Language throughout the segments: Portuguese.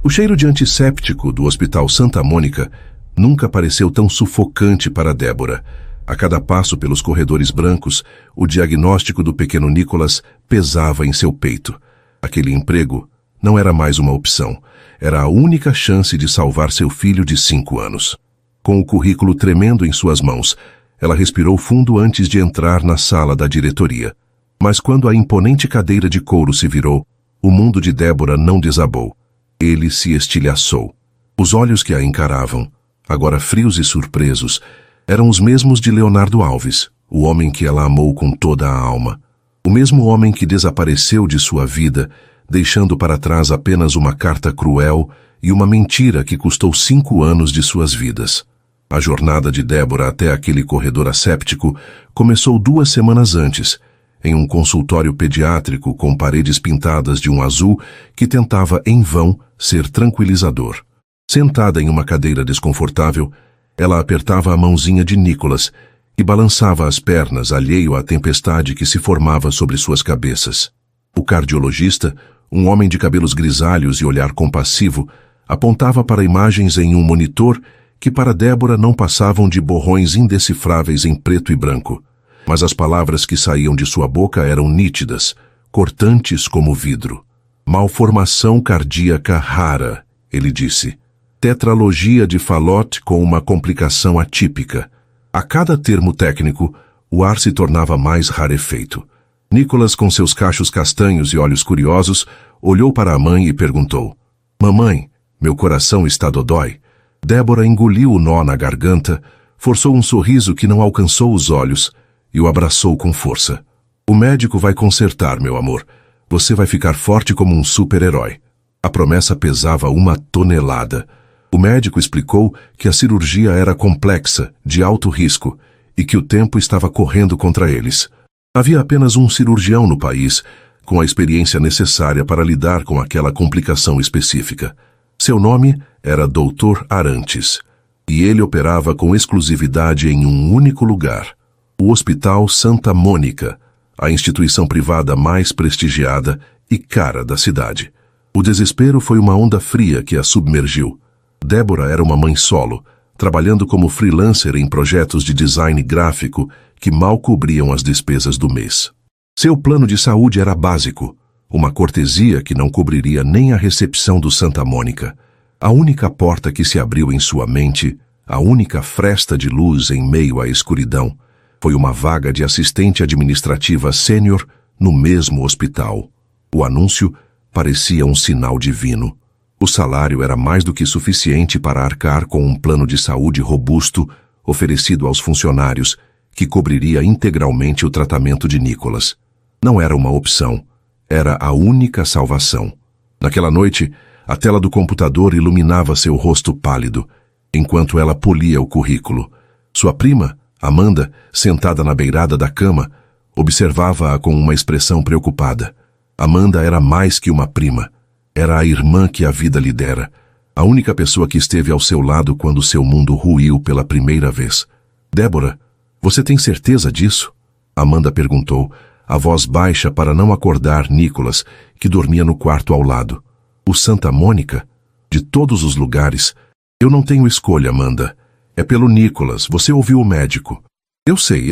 O cheiro de antisséptico do Hospital Santa Mônica nunca pareceu tão sufocante para Débora. A cada passo pelos corredores brancos, o diagnóstico do pequeno Nicholas pesava em seu peito. Aquele emprego não era mais uma opção. Era a única chance de salvar seu filho de 5 anos. Com o currículo tremendo em suas mãos, ela respirou fundo antes de entrar na sala da diretoria. Mas quando a imponente cadeira de couro se virou, o mundo de Débora não desabou. Ele se estilhaçou. Os olhos que a encaravam, agora frios e surpresos, eram os mesmos de Leonardo Alves, o homem que ela amou com toda a alma. O mesmo homem que desapareceu de sua vida, deixando para trás apenas uma carta cruel e uma mentira que custou 5 anos de suas vidas. A jornada de Débora até aquele corredor asséptico começou 2 semanas antes, em um consultório pediátrico com paredes pintadas de um azul que tentava, em vão, ser tranquilizador. Sentada em uma cadeira desconfortável, ela apertava a mãozinha de Nicholas e balançava as pernas, alheio à tempestade que se formava sobre suas cabeças. O cardiologista, um homem de cabelos grisalhos e olhar compassivo, apontava para imagens em um monitor que para Débora não passavam de borrões indecifráveis em preto e branco. Mas as palavras que saíam de sua boca eram nítidas, cortantes como vidro. Malformação cardíaca rara, ele disse. Tetralogia de Fallot com uma complicação atípica. A cada termo técnico, o ar se tornava mais rarefeito. Nicholas, com seus cachos castanhos e olhos curiosos, olhou para a mãe e perguntou: Mamãe, meu coração está dodói. Débora engoliu o nó na garganta, forçou um sorriso que não alcançou os olhos e o abraçou com força. O médico vai consertar, meu amor. Você vai ficar forte como um super-herói. A promessa pesava 1 tonelada. O médico explicou que a cirurgia era complexa, de alto risco, e que o tempo estava correndo contra eles. Havia apenas um cirurgião no país, com a experiência necessária para lidar com aquela complicação específica. Seu nome era Dr. Arantes, e ele operava com exclusividade em um único lugar, o Hospital Santa Mônica, a instituição privada mais prestigiada e cara da cidade. O desespero foi uma onda fria que a submergiu. Débora era uma mãe solo, trabalhando como freelancer em projetos de design gráfico que mal cobriam as despesas do mês. Seu plano de saúde era básico, uma cortesia que não cobriria nem a recepção do Santa Mônica. A única porta que se abriu em sua mente, a única fresta de luz em meio à escuridão, foi uma vaga de assistente administrativa sênior no mesmo hospital. O anúncio parecia um sinal divino. O salário era mais do que suficiente para arcar com um plano de saúde robusto oferecido aos funcionários, que cobriria integralmente o tratamento de Nicholas. Não era uma opção, era a única salvação. Naquela noite, a tela do computador iluminava seu rosto pálido, enquanto ela polia o currículo. Sua prima, Amanda, sentada na beirada da cama, observava-a com uma expressão preocupada. Amanda era mais que uma prima. Era a irmã que a vida lhe dera, a única pessoa que esteve ao seu lado quando seu mundo ruiu pela primeira vez. Débora, você tem certeza disso? Amanda perguntou, a voz baixa para não acordar Nicholas, que dormia no quarto ao lado. O Santa Mônica? De todos os lugares. Eu não tenho escolha, Amanda. É pelo Nicholas, você ouviu o médico. Eu sei,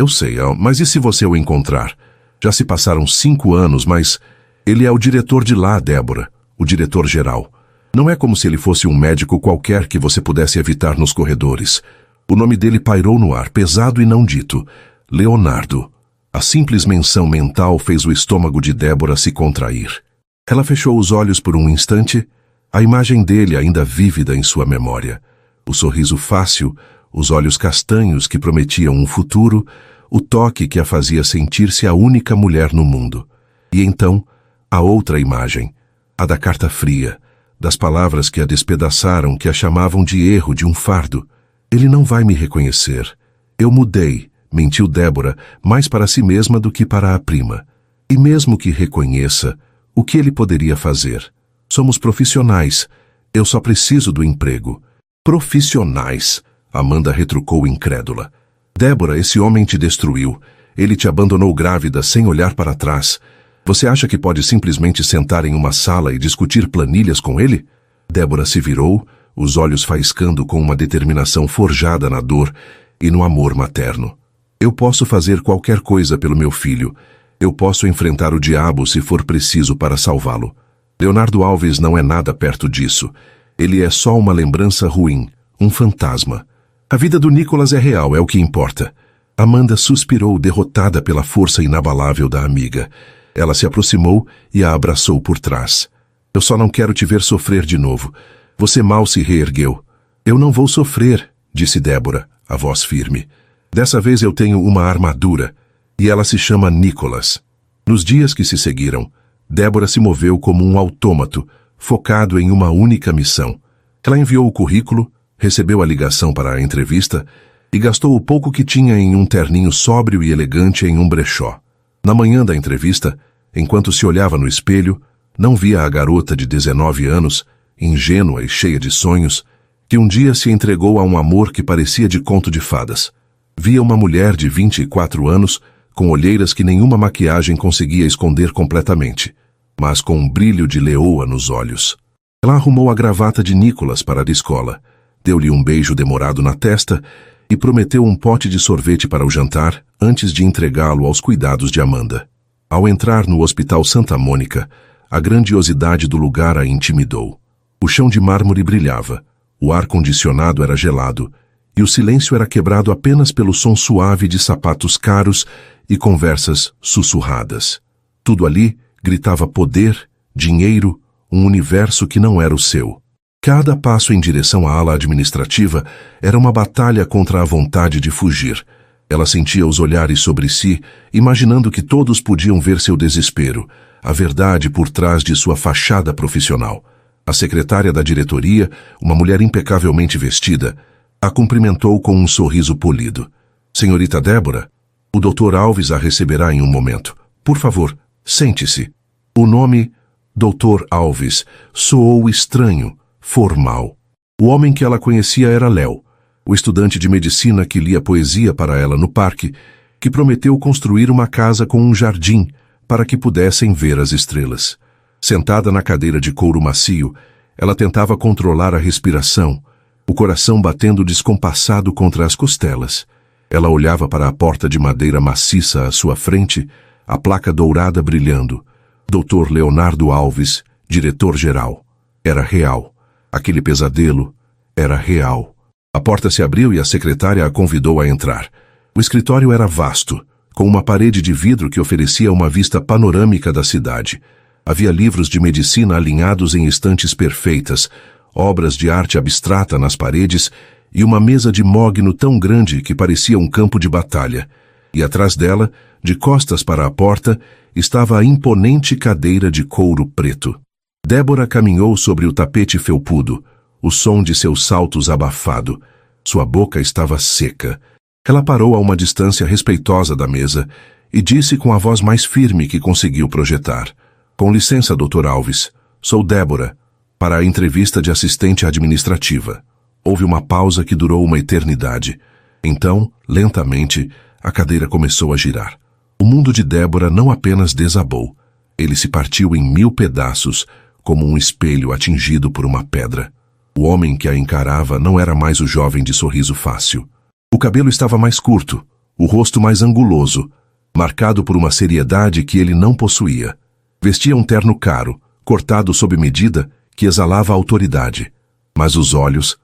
mas e se você o encontrar? Já se passaram 5 anos, mas ele é o diretor de lá, Débora. O diretor-geral. Não é como se ele fosse um médico qualquer que você pudesse evitar nos corredores. O nome dele pairou no ar, pesado e não dito. Leonardo. A simples menção mental fez o estômago de Débora se contrair. Ela fechou os olhos por um instante, a imagem dele ainda vívida em sua memória. O sorriso fácil, os olhos castanhos que prometiam um futuro, o toque que a fazia sentir-se a única mulher no mundo. E então, a outra imagem. A da carta fria, das palavras que a despedaçaram, que a chamavam de erro, de um fardo. Ele não vai me reconhecer. Eu mudei, mentiu Débora, mais para si mesma do que para a prima. E mesmo que reconheça, o que ele poderia fazer? Somos profissionais. Eu só preciso do emprego. Profissionais, Amanda retrucou incrédula. Débora, esse homem te destruiu. Ele te abandonou grávida sem olhar para trás. Você acha que pode simplesmente sentar em uma sala e discutir planilhas com ele? Débora se virou, os olhos faiscando com uma determinação forjada na dor e no amor materno. Eu posso fazer qualquer coisa pelo meu filho. Eu posso enfrentar o diabo se for preciso para salvá-lo. Leonardo Alves não é nada perto disso. Ele é só uma lembrança ruim, um fantasma. A vida do Nicolas é real, é o que importa. Amanda suspirou, derrotada pela força inabalável da amiga. Ela se aproximou e a abraçou por trás. Eu só não quero te ver sofrer de novo. Você mal se reergueu. Eu não vou sofrer, disse Débora, a voz firme. Dessa vez eu tenho uma armadura, e ela se chama Nicolas. Nos dias que se seguiram, Débora se moveu como um autômato, focado em uma única missão. Ela enviou o currículo, recebeu a ligação para a entrevista e gastou o pouco que tinha em um terninho sóbrio e elegante em um brechó. Na manhã da entrevista, enquanto se olhava no espelho, não via a garota de 19 anos, ingênua e cheia de sonhos, que um dia se entregou a um amor que parecia de conto de fadas. Via uma mulher de 24 anos, com olheiras que nenhuma maquiagem conseguia esconder completamente, mas com um brilho de leoa nos olhos. Ela arrumou a gravata de Nicolas para a escola, deu-lhe um beijo demorado na testa e prometeu um pote de sorvete para o jantar antes de entregá-lo aos cuidados de Amanda. Ao entrar no Hospital Santa Mônica, a grandiosidade do lugar a intimidou. O chão de mármore brilhava, o ar-condicionado era gelado, e o silêncio era quebrado apenas pelo som suave de sapatos caros e conversas sussurradas. Tudo ali gritava poder, dinheiro, um universo que não era o seu. Cada passo em direção à ala administrativa era uma batalha contra a vontade de fugir. Ela sentia os olhares sobre si, imaginando que todos podiam ver seu desespero, a verdade por trás de sua fachada profissional. A secretária da diretoria, uma mulher impecavelmente vestida, a cumprimentou com um sorriso polido. Senhorita Débora, o Dr. Alves a receberá em um momento. Por favor, sente-se. O nome Dr. Alves soou estranho, formal. O homem que ela conhecia era Léo, o estudante de medicina que lia poesia para ela no parque, que prometeu construir uma casa com um jardim para que pudessem ver as estrelas. Sentada na cadeira de couro macio, ela tentava controlar a respiração, o coração batendo descompassado contra as costelas. Ela olhava para a porta de madeira maciça à sua frente, a placa dourada brilhando. Dr. Leonardo Alves, diretor-geral. Era real. Aquele pesadelo era real. A porta se abriu e a secretária a convidou a entrar. O escritório era vasto, com uma parede de vidro que oferecia uma vista panorâmica da cidade. Havia livros de medicina alinhados em estantes perfeitas, obras de arte abstrata nas paredes e uma mesa de mogno tão grande que parecia um campo de batalha. E atrás dela, de costas para a porta, estava a imponente cadeira de couro preto. Débora caminhou sobre o tapete felpudo, o som de seus saltos abafado. Sua boca estava seca. Ela parou a uma distância respeitosa da mesa e disse com a voz mais firme que conseguiu projetar: Com licença, Dr. Alves. Sou Débora, para a entrevista de assistente administrativa. Houve uma pausa que durou uma eternidade. Então, lentamente, a cadeira começou a girar. O mundo de Débora não apenas desabou. Ele se partiu em 1000 pedaços, como um espelho atingido por uma pedra. O homem que a encarava não era mais o jovem de sorriso fácil. O cabelo estava mais curto, o rosto mais anguloso, marcado por uma seriedade que ele não possuía. Vestia um terno caro, cortado sob medida, que exalava autoridade. Mas os olhos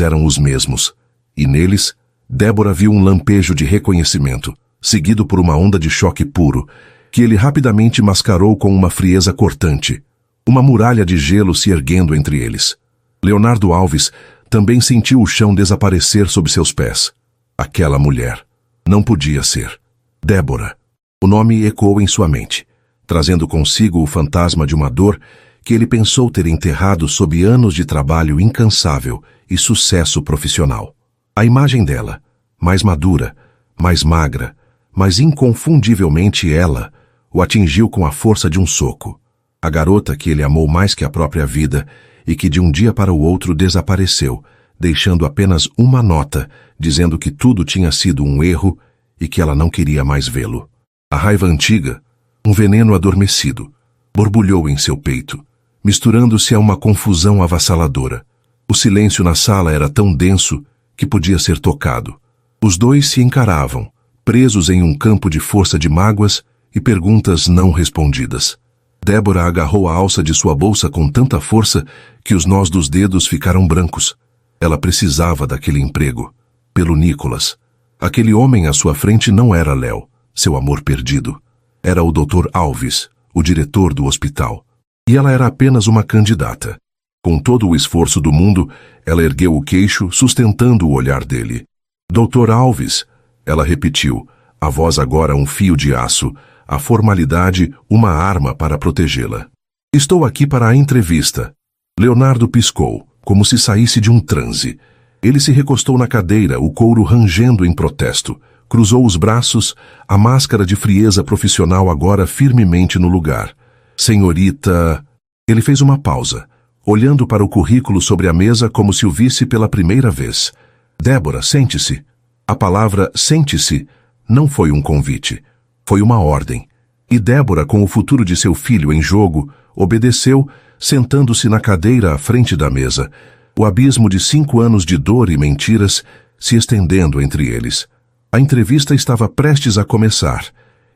eram os mesmos, e neles, Débora viu um lampejo de reconhecimento, seguido por uma onda de choque puro, que ele rapidamente mascarou com uma frieza cortante, uma muralha de gelo se erguendo entre eles. Leonardo Alves também sentiu o chão desaparecer sob seus pés. Aquela mulher. Não podia ser. Débora. O nome ecoou em sua mente, trazendo consigo o fantasma de uma dor que ele pensou ter enterrado sob anos de trabalho incansável e sucesso profissional. A imagem dela, mais madura, mais magra, mas inconfundivelmente ela, o atingiu com a força de um soco. A garota que ele amou mais que a própria vida e que de um dia para o outro desapareceu, deixando apenas uma nota, dizendo que tudo tinha sido um erro e que ela não queria mais vê-lo. A raiva antiga, um veneno adormecido, borbulhou em seu peito, misturando-se a uma confusão avassaladora. O silêncio na sala era tão denso que podia ser tocado. Os dois se encaravam, presos em um campo de força de mágoas e perguntas não respondidas. Débora agarrou a alça de sua bolsa com tanta força que os nós dos dedos ficaram brancos. Ela precisava daquele emprego. Pelo Nicholas. Aquele homem à sua frente não era Léo, seu amor perdido. Era o Dr. Alves, o diretor do hospital. E ela era apenas uma candidata. Com todo o esforço do mundo, ela ergueu o queixo, sustentando o olhar dele. Dr. Alves, ela repetiu, a voz agora um fio de aço, a formalidade uma arma para protegê-la. Estou aqui para a entrevista. Leonardo piscou, como se saísse de um transe. Ele se recostou na cadeira, o couro rangendo em protesto. Cruzou os braços, a máscara de frieza profissional agora firmemente no lugar. Senhorita... Ele fez uma pausa, olhando para o currículo sobre a mesa como se o visse pela primeira vez. Débora, sente-se. A palavra sente-se não foi um convite. Foi uma ordem. E Débora, com o futuro de seu filho em jogo, obedeceu, sentando-se na cadeira à frente da mesa, o abismo de 5 anos de dor e mentiras se estendendo entre eles. A entrevista estava prestes a começar,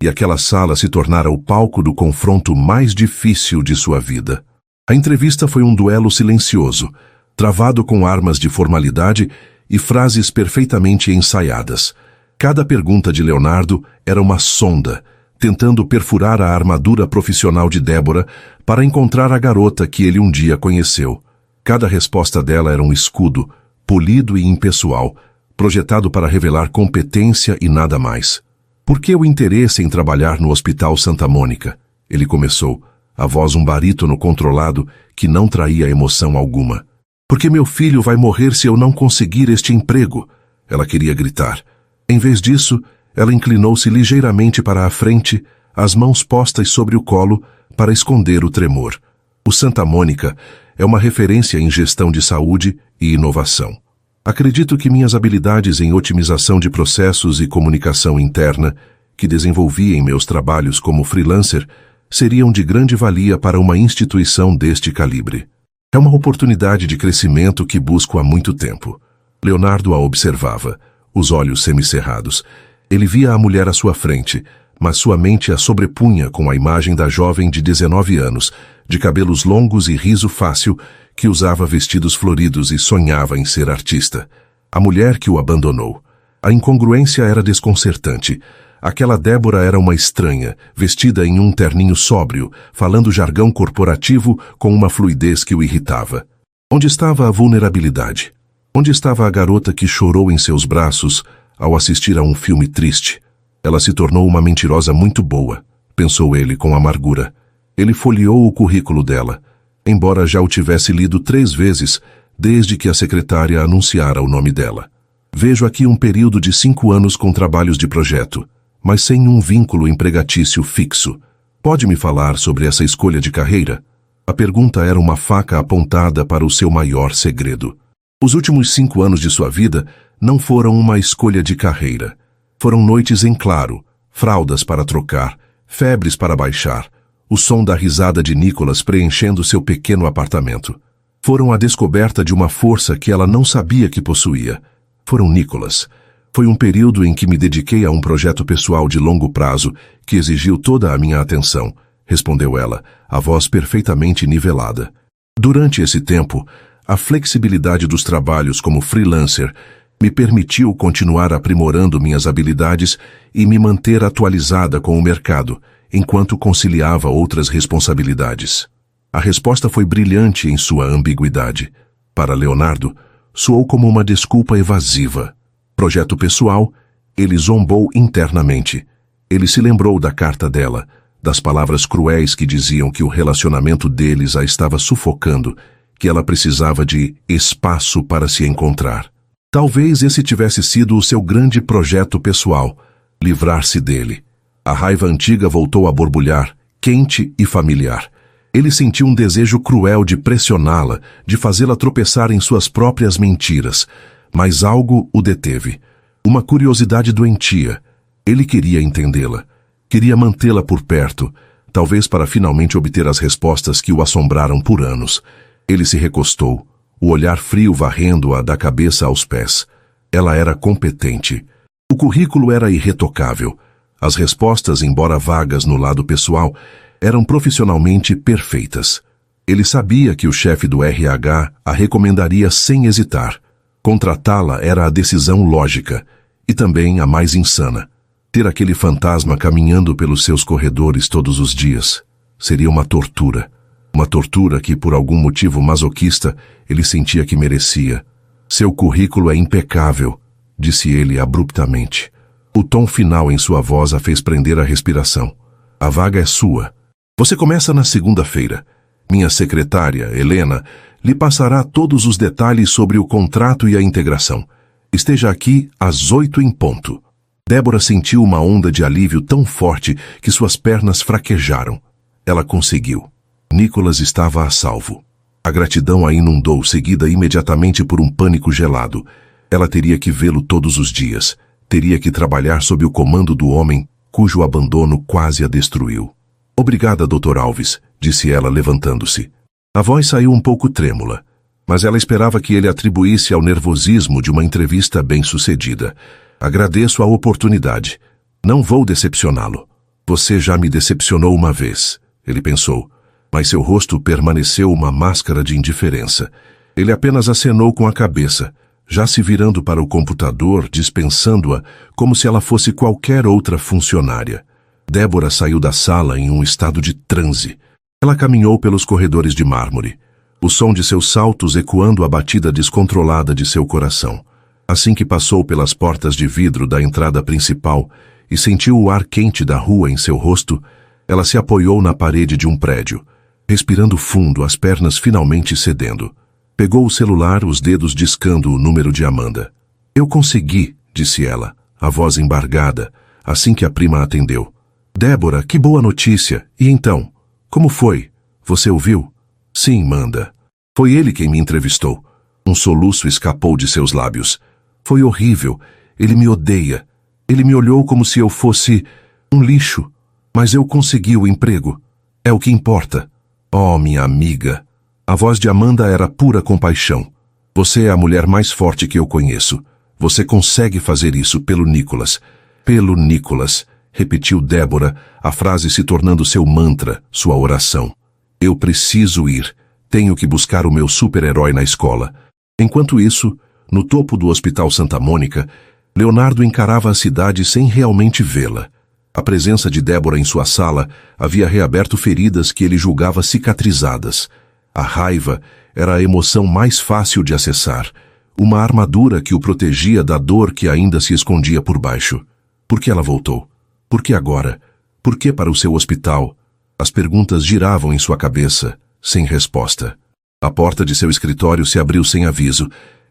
e aquela sala se tornara o palco do confronto mais difícil de sua vida. A entrevista foi um duelo silencioso, travado com armas de formalidade e frases perfeitamente ensaiadas. Cada pergunta de Leonardo era uma sonda, tentando perfurar a armadura profissional de Débora para encontrar a garota que ele um dia conheceu. Cada resposta dela era um escudo, polido e impessoal, projetado para revelar competência e nada mais. Por que o interesse em trabalhar no Hospital Santa Mônica? Ele começou, a voz um barítono controlado que não traía emoção alguma. Porque meu filho vai morrer se eu não conseguir este emprego, ela queria gritar. Em vez disso, ela inclinou-se ligeiramente para a frente, as mãos postas sobre o colo para esconder o tremor. O Santa Mônica é uma referência em gestão de saúde e inovação. Acredito que minhas habilidades em otimização de processos e comunicação interna, que desenvolvi em meus trabalhos como freelancer, seriam de grande valia para uma instituição deste calibre. É uma oportunidade de crescimento que busco há muito tempo. Leonardo a observava, os olhos semicerrados. Ele via a mulher à sua frente, mas sua mente a sobrepunha com a imagem da jovem de 19 anos, de cabelos longos e riso fácil, que usava vestidos floridos e sonhava em ser artista. A mulher que o abandonou. A incongruência era desconcertante. Aquela Débora era uma estranha, vestida em um terninho sóbrio, falando jargão corporativo com uma fluidez que o irritava. Onde estava a vulnerabilidade? Onde estava a garota que chorou em seus braços ao assistir a um filme triste? Ela se tornou uma mentirosa muito boa, pensou ele com amargura. Ele folheou o currículo dela, embora já o tivesse lido 3 vezes, desde que a secretária anunciara o nome dela. Vejo aqui um período de 5 anos com trabalhos de projeto, mas sem um vínculo empregatício fixo. Pode me falar sobre essa escolha de carreira? A pergunta era uma faca apontada para o seu maior segredo. Os últimos 5 anos de sua vida não foram uma escolha de carreira. Foram noites em claro, fraldas para trocar, febres para baixar, o som da risada de Nicholas preenchendo seu pequeno apartamento. Foram a descoberta de uma força que ela não sabia que possuía. Foram Nicholas. Foi um período em que me dediquei a um projeto pessoal de longo prazo que exigiu toda a minha atenção, respondeu ela, a voz perfeitamente nivelada. Durante esse tempo, a flexibilidade dos trabalhos como freelancer me permitiu continuar aprimorando minhas habilidades e me manter atualizada com o mercado, enquanto conciliava outras responsabilidades. A resposta foi brilhante em sua ambiguidade. Para Leonardo, soou como uma desculpa evasiva. Projeto pessoal, ele zombou internamente. Ele se lembrou da carta dela, das palavras cruéis que diziam que o relacionamento deles a estava sufocando, que ela precisava de espaço para se encontrar. Talvez esse tivesse sido o seu grande projeto pessoal, livrar-se dele. A raiva antiga voltou a borbulhar, quente e familiar. Ele sentiu um desejo cruel de pressioná-la, de fazê-la tropeçar em suas próprias mentiras. Mas algo o deteve. Uma curiosidade doentia. Ele queria entendê-la. Queria mantê-la por perto. talvez para finalmente obter as respostas que o assombraram por anos. Ele se recostou, o olhar frio varrendo-a da cabeça aos pés. Ela era competente. O currículo era irretocável. As respostas, embora vagas no lado pessoal, eram profissionalmente perfeitas. Ele sabia que o chefe do RH a recomendaria sem hesitar. Contratá-la era a decisão lógica, e também a mais insana. Ter aquele fantasma caminhando pelos seus corredores todos os dias seria uma tortura. Uma tortura que, por algum motivo masoquista, ele sentia que merecia. Seu currículo é impecável, disse ele abruptamente. O tom final em sua voz a fez prender a respiração. A vaga é sua. Você começa na segunda-feira. Minha secretária, Helena, lhe passará todos os detalhes sobre o contrato e a integração. Esteja aqui às 8 em ponto. Débora sentiu uma onda de alívio tão forte que suas pernas fraquejaram. Ela conseguiu. Nicholas estava a salvo. A gratidão a inundou, seguida imediatamente por um pânico gelado. Ela teria que vê-lo todos os dias. Teria que trabalhar sob o comando do homem cujo abandono quase a destruiu. Obrigada, Dr. Alves, disse ela, levantando-se. A voz saiu um pouco trêmula, mas ela esperava que ele atribuísse ao nervosismo de uma entrevista bem-sucedida. Agradeço a oportunidade. Não vou decepcioná-lo. Você já me decepcionou uma vez, ele pensou, mas seu rosto permaneceu uma máscara de indiferença. Ele apenas acenou com a cabeça, já se virando para o computador, dispensando-a como se ela fosse qualquer outra funcionária. Débora saiu da sala em um estado de transe. Ela caminhou pelos corredores de mármore, o som de seus saltos ecoando a batida descontrolada de seu coração. Assim que passou pelas portas de vidro da entrada principal e sentiu o ar quente da rua em seu rosto, ela se apoiou na parede de um prédio, respirando fundo, as pernas finalmente cedendo. Pegou o celular, os dedos discando o número de Amanda. Eu consegui, disse ela, a voz embargada, assim que a prima atendeu. Débora, que boa notícia. E então? Como foi? Você ouviu? Sim, Amanda. Foi ele quem me entrevistou. Um soluço escapou de seus lábios. Foi horrível. Ele me odeia. Ele me olhou como se eu fosse um lixo. Mas eu consegui o emprego. É o que importa. Oh, minha amiga. A voz de Amanda era pura compaixão. Você é a mulher mais forte que eu conheço. Você consegue fazer isso pelo Nicholas. Pelo Nicholas, repetiu Débora, a frase se tornando seu mantra, sua oração. Eu preciso ir. Tenho que buscar o meu super-herói na escola. Enquanto isso, no topo do Hospital Santa Mônica, Leonardo encarava a cidade sem realmente vê-la. A presença de Débora em sua sala havia reaberto feridas que ele julgava cicatrizadas. A raiva era a emoção mais fácil de acessar, uma armadura que o protegia da dor que ainda se escondia por baixo. Por que ela voltou? Por que agora? Por que para o seu hospital? As perguntas giravam em sua cabeça, sem resposta. A porta de seu escritório se abriu sem aviso,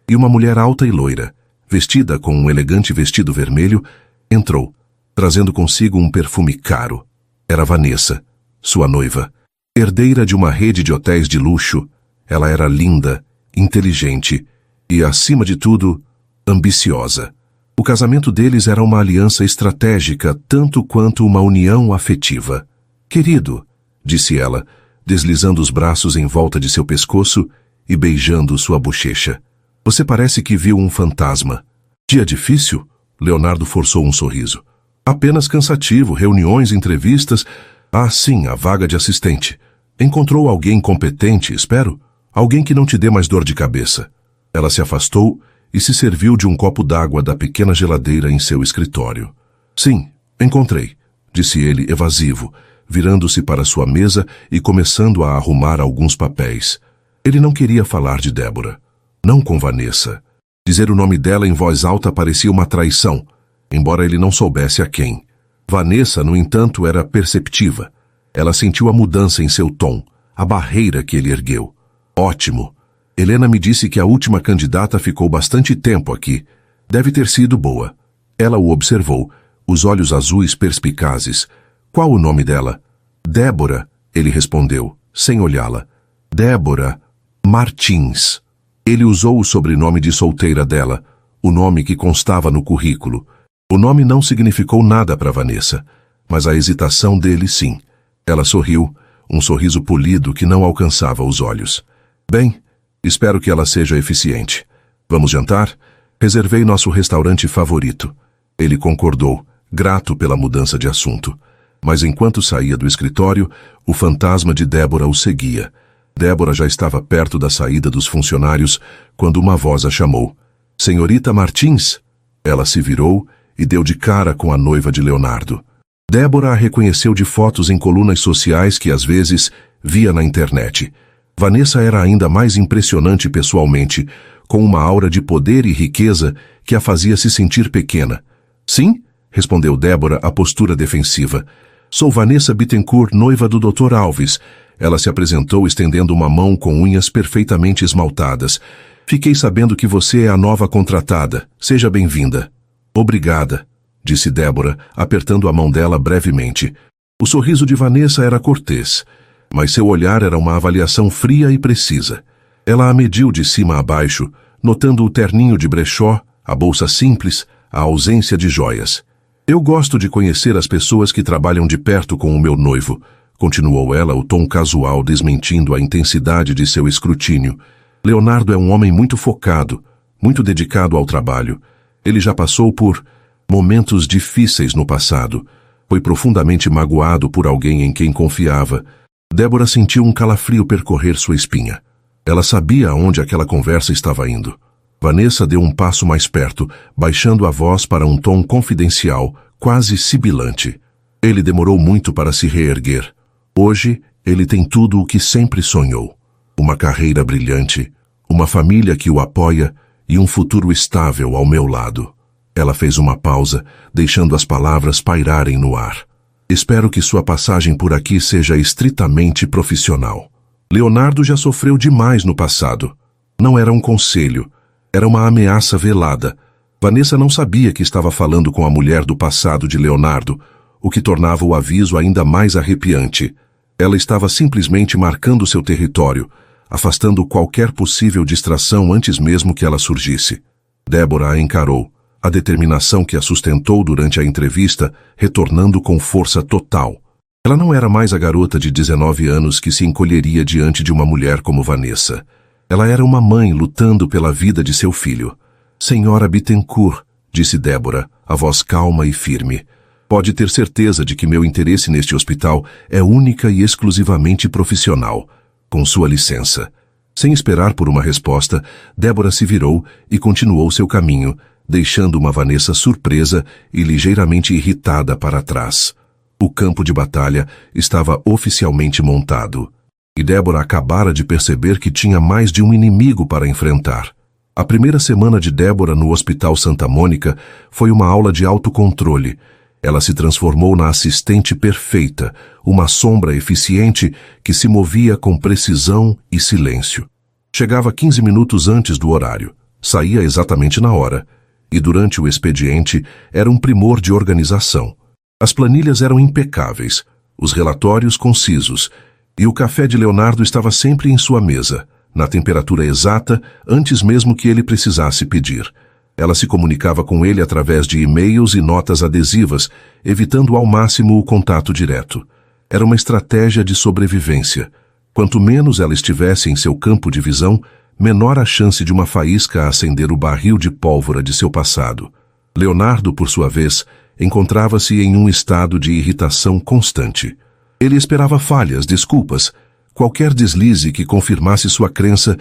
e uma mulher alta e loira, vestida com um elegante vestido vermelho, entrou, trazendo consigo um perfume caro. Era Vanessa, sua noiva. Herdeira de uma rede de hotéis de luxo, ela era linda, inteligente e, acima de tudo, ambiciosa. O casamento deles era uma aliança estratégica tanto quanto uma união afetiva. Querido, disse ela, deslizando os braços em volta de seu pescoço e beijando sua bochecha. Você parece que viu um fantasma. Dia difícil? Leonardo forçou um sorriso. Apenas cansativo, reuniões, entrevistas. Ah, sim, a vaga de assistente. Encontrou alguém competente, espero? Alguém que não te dê mais dor de cabeça. Ela se afastou e se serviu de um copo d'água da pequena geladeira em seu escritório. Sim, encontrei, disse ele evasivo, virando-se para sua mesa e começando a arrumar alguns papéis. Ele não queria falar de Débora. Não com Vanessa. Dizer o nome dela em voz alta parecia uma traição, embora ele não soubesse a quem. Vanessa, no entanto, era perceptiva. Ela sentiu a mudança em seu tom, a barreira que ele ergueu. Ótimo. Helena me disse que a última candidata ficou bastante tempo aqui. Deve ter sido boa. Ela o observou, os olhos azuis perspicazes. Qual o nome dela? Débora, ele respondeu, sem olhá-la. Débora Martins. Ele usou o sobrenome de solteira dela, o nome que constava no currículo. O nome não significou nada para Vanessa, mas a hesitação dele sim. Ela sorriu, um sorriso polido que não alcançava os olhos. Bem, espero que ela seja eficiente. Vamos jantar? Reservei nosso restaurante favorito. Ele concordou, grato pela mudança de assunto. Mas enquanto saía do escritório, o fantasma de Débora o seguia. Débora já estava perto da saída dos funcionários quando uma voz a chamou. Senhorita Martins? Ela se virou e deu de cara com a noiva de Leonardo. Débora a reconheceu de fotos em colunas sociais que às vezes via na internet. Vanessa era ainda mais impressionante pessoalmente, com uma aura de poder e riqueza que a fazia se sentir pequena. Sim, respondeu Débora a postura defensiva. Sou Vanessa Bittencourt, noiva do Dr. Alves. Ela se apresentou estendendo uma mão com unhas perfeitamente esmaltadas. Fiquei sabendo que você é a nova contratada. Seja bem-vinda. Obrigada, disse Débora, apertando a mão dela brevemente. O sorriso de Vanessa era cortês, mas seu olhar era uma avaliação fria e precisa. Ela a mediu de cima a baixo, notando o terninho de brechó, a bolsa simples, a ausência de joias. Eu gosto de conhecer as pessoas que trabalham de perto com o meu noivo, continuou ela, o tom casual desmentindo a intensidade de seu escrutínio. Leonardo é um homem muito focado, muito dedicado ao trabalho. Ele já passou por momentos difíceis no passado. Foi profundamente magoado por alguém em quem confiava. Débora sentiu um calafrio percorrer sua espinha. Ela sabia aonde aquela conversa estava indo. Vanessa deu um passo mais perto, baixando a voz para um tom confidencial, quase sibilante. Ele demorou muito para se reerguer. Hoje, ele tem tudo o que sempre sonhou. Uma carreira brilhante, uma família que o apoia e um futuro estável ao meu lado. Ela fez uma pausa, deixando as palavras pairarem no ar. Espero que sua passagem por aqui seja estritamente profissional. Leonardo já sofreu demais no passado. Não era um conselho, era uma ameaça velada. Vanessa não sabia que estava falando com a mulher do passado de Leonardo, o que tornava o aviso ainda mais arrepiante. Ela estava simplesmente marcando seu território, afastando qualquer possível distração antes mesmo que ela surgisse. Débora a encarou, a determinação que a sustentou durante a entrevista, retornando com força total. Ela não era mais a garota de 19 anos que se encolheria diante de uma mulher como Vanessa. Ela era uma mãe lutando pela vida de seu filho. Senhora Bittencourt, disse Débora, a voz calma e firme. Pode ter certeza de que meu interesse neste hospital é única e exclusivamente profissional. Com sua licença. Sem esperar por uma resposta, Débora se virou e continuou seu caminho, deixando uma Vanessa surpresa e ligeiramente irritada para trás. O campo de batalha estava oficialmente montado. E Débora acabara de perceber que tinha mais de um inimigo para enfrentar. A primeira semana de Débora no Hospital Santa Mônica foi uma aula de autocontrole. Ela se transformou na assistente perfeita, uma sombra eficiente que se movia com precisão e silêncio. Chegava 15 minutos antes do horário, saía exatamente na hora, e durante o expediente era um primor de organização. As planilhas eram impecáveis, os relatórios concisos, e o café de Leonardo estava sempre em sua mesa, na temperatura exata, antes mesmo que ele precisasse pedir. Ela se comunicava com ele através de e-mails e notas adesivas, evitando ao máximo o contato direto. Era uma estratégia de sobrevivência. Quanto menos ela estivesse em seu campo de visão, menor a chance de uma faísca acender o barril de pólvora de seu passado. Leonardo, por sua vez, encontrava-se em um estado de irritação constante. Ele esperava falhas, desculpas, qualquer deslize que confirmasse sua crença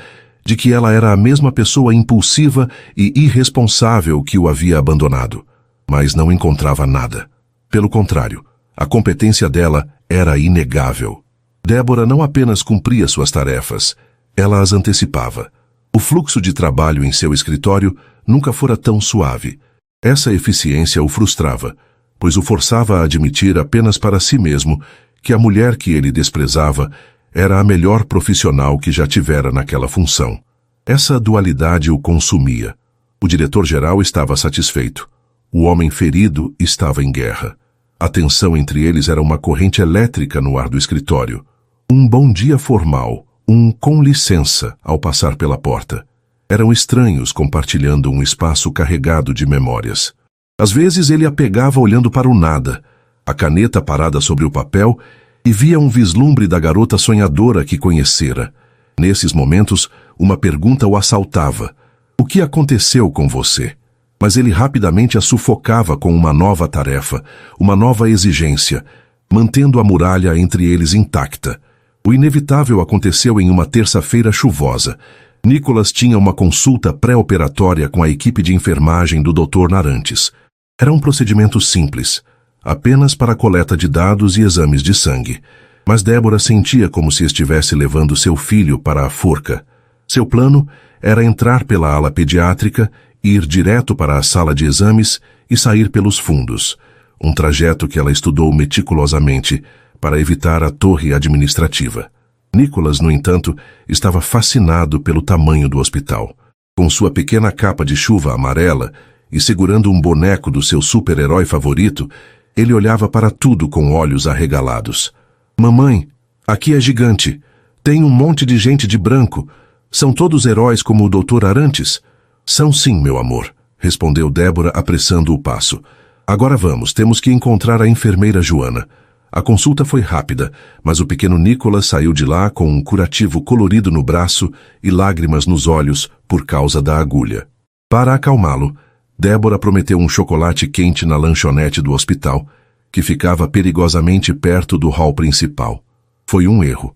de que ela era a mesma pessoa impulsiva e irresponsável que o havia abandonado. Mas não encontrava nada. Pelo contrário, a competência dela era inegável. Débora não apenas cumpria suas tarefas, ela as antecipava. O fluxo de trabalho em seu escritório nunca fora tão suave. Essa eficiência o frustrava, pois o forçava a admitir apenas para si mesmo que a mulher que ele desprezava era a melhor profissional que já tivera naquela função. Essa dualidade o consumia. O diretor-geral estava satisfeito. O homem ferido estava em guerra. A tensão entre eles era uma corrente elétrica no ar do escritório. Um bom dia formal, um com licença ao passar pela porta. Eram estranhos compartilhando um espaço carregado de memórias. Às vezes ele a pegava olhando para o nada, a caneta parada sobre o papel, e via um vislumbre da garota sonhadora que conhecera. Nesses momentos, uma pergunta o assaltava: o que aconteceu com você? Mas ele rapidamente a sufocava com uma nova tarefa, uma nova exigência, mantendo a muralha entre eles intacta. O inevitável aconteceu em uma terça-feira chuvosa. Nicholas tinha uma consulta pré-operatória com a equipe de enfermagem do Dr. Narantes. Era um procedimento simples, apenas para a coleta de dados e exames de sangue. Mas Débora sentia como se estivesse levando seu filho para a forca. Seu plano era entrar pela ala pediátrica, ir direto para a sala de exames e sair pelos fundos. Um trajeto que ela estudou meticulosamente para evitar a torre administrativa. Nicholas, no entanto, estava fascinado pelo tamanho do hospital. Com sua pequena capa de chuva amarela e segurando um boneco do seu super-herói favorito, ele olhava para tudo com olhos arregalados. Mamãe, aqui é gigante. Tem um monte de gente de branco. São todos heróis como o Dr. Arantes? São sim, meu amor, respondeu Débora apressando o passo. Agora vamos, temos que encontrar a enfermeira Joana. A consulta foi rápida, mas o pequeno Nicholas saiu de lá com um curativo colorido no braço e lágrimas nos olhos por causa da agulha. Para acalmá-lo, Débora prometeu um chocolate quente na lanchonete do hospital, que ficava perigosamente perto do hall principal. Foi um erro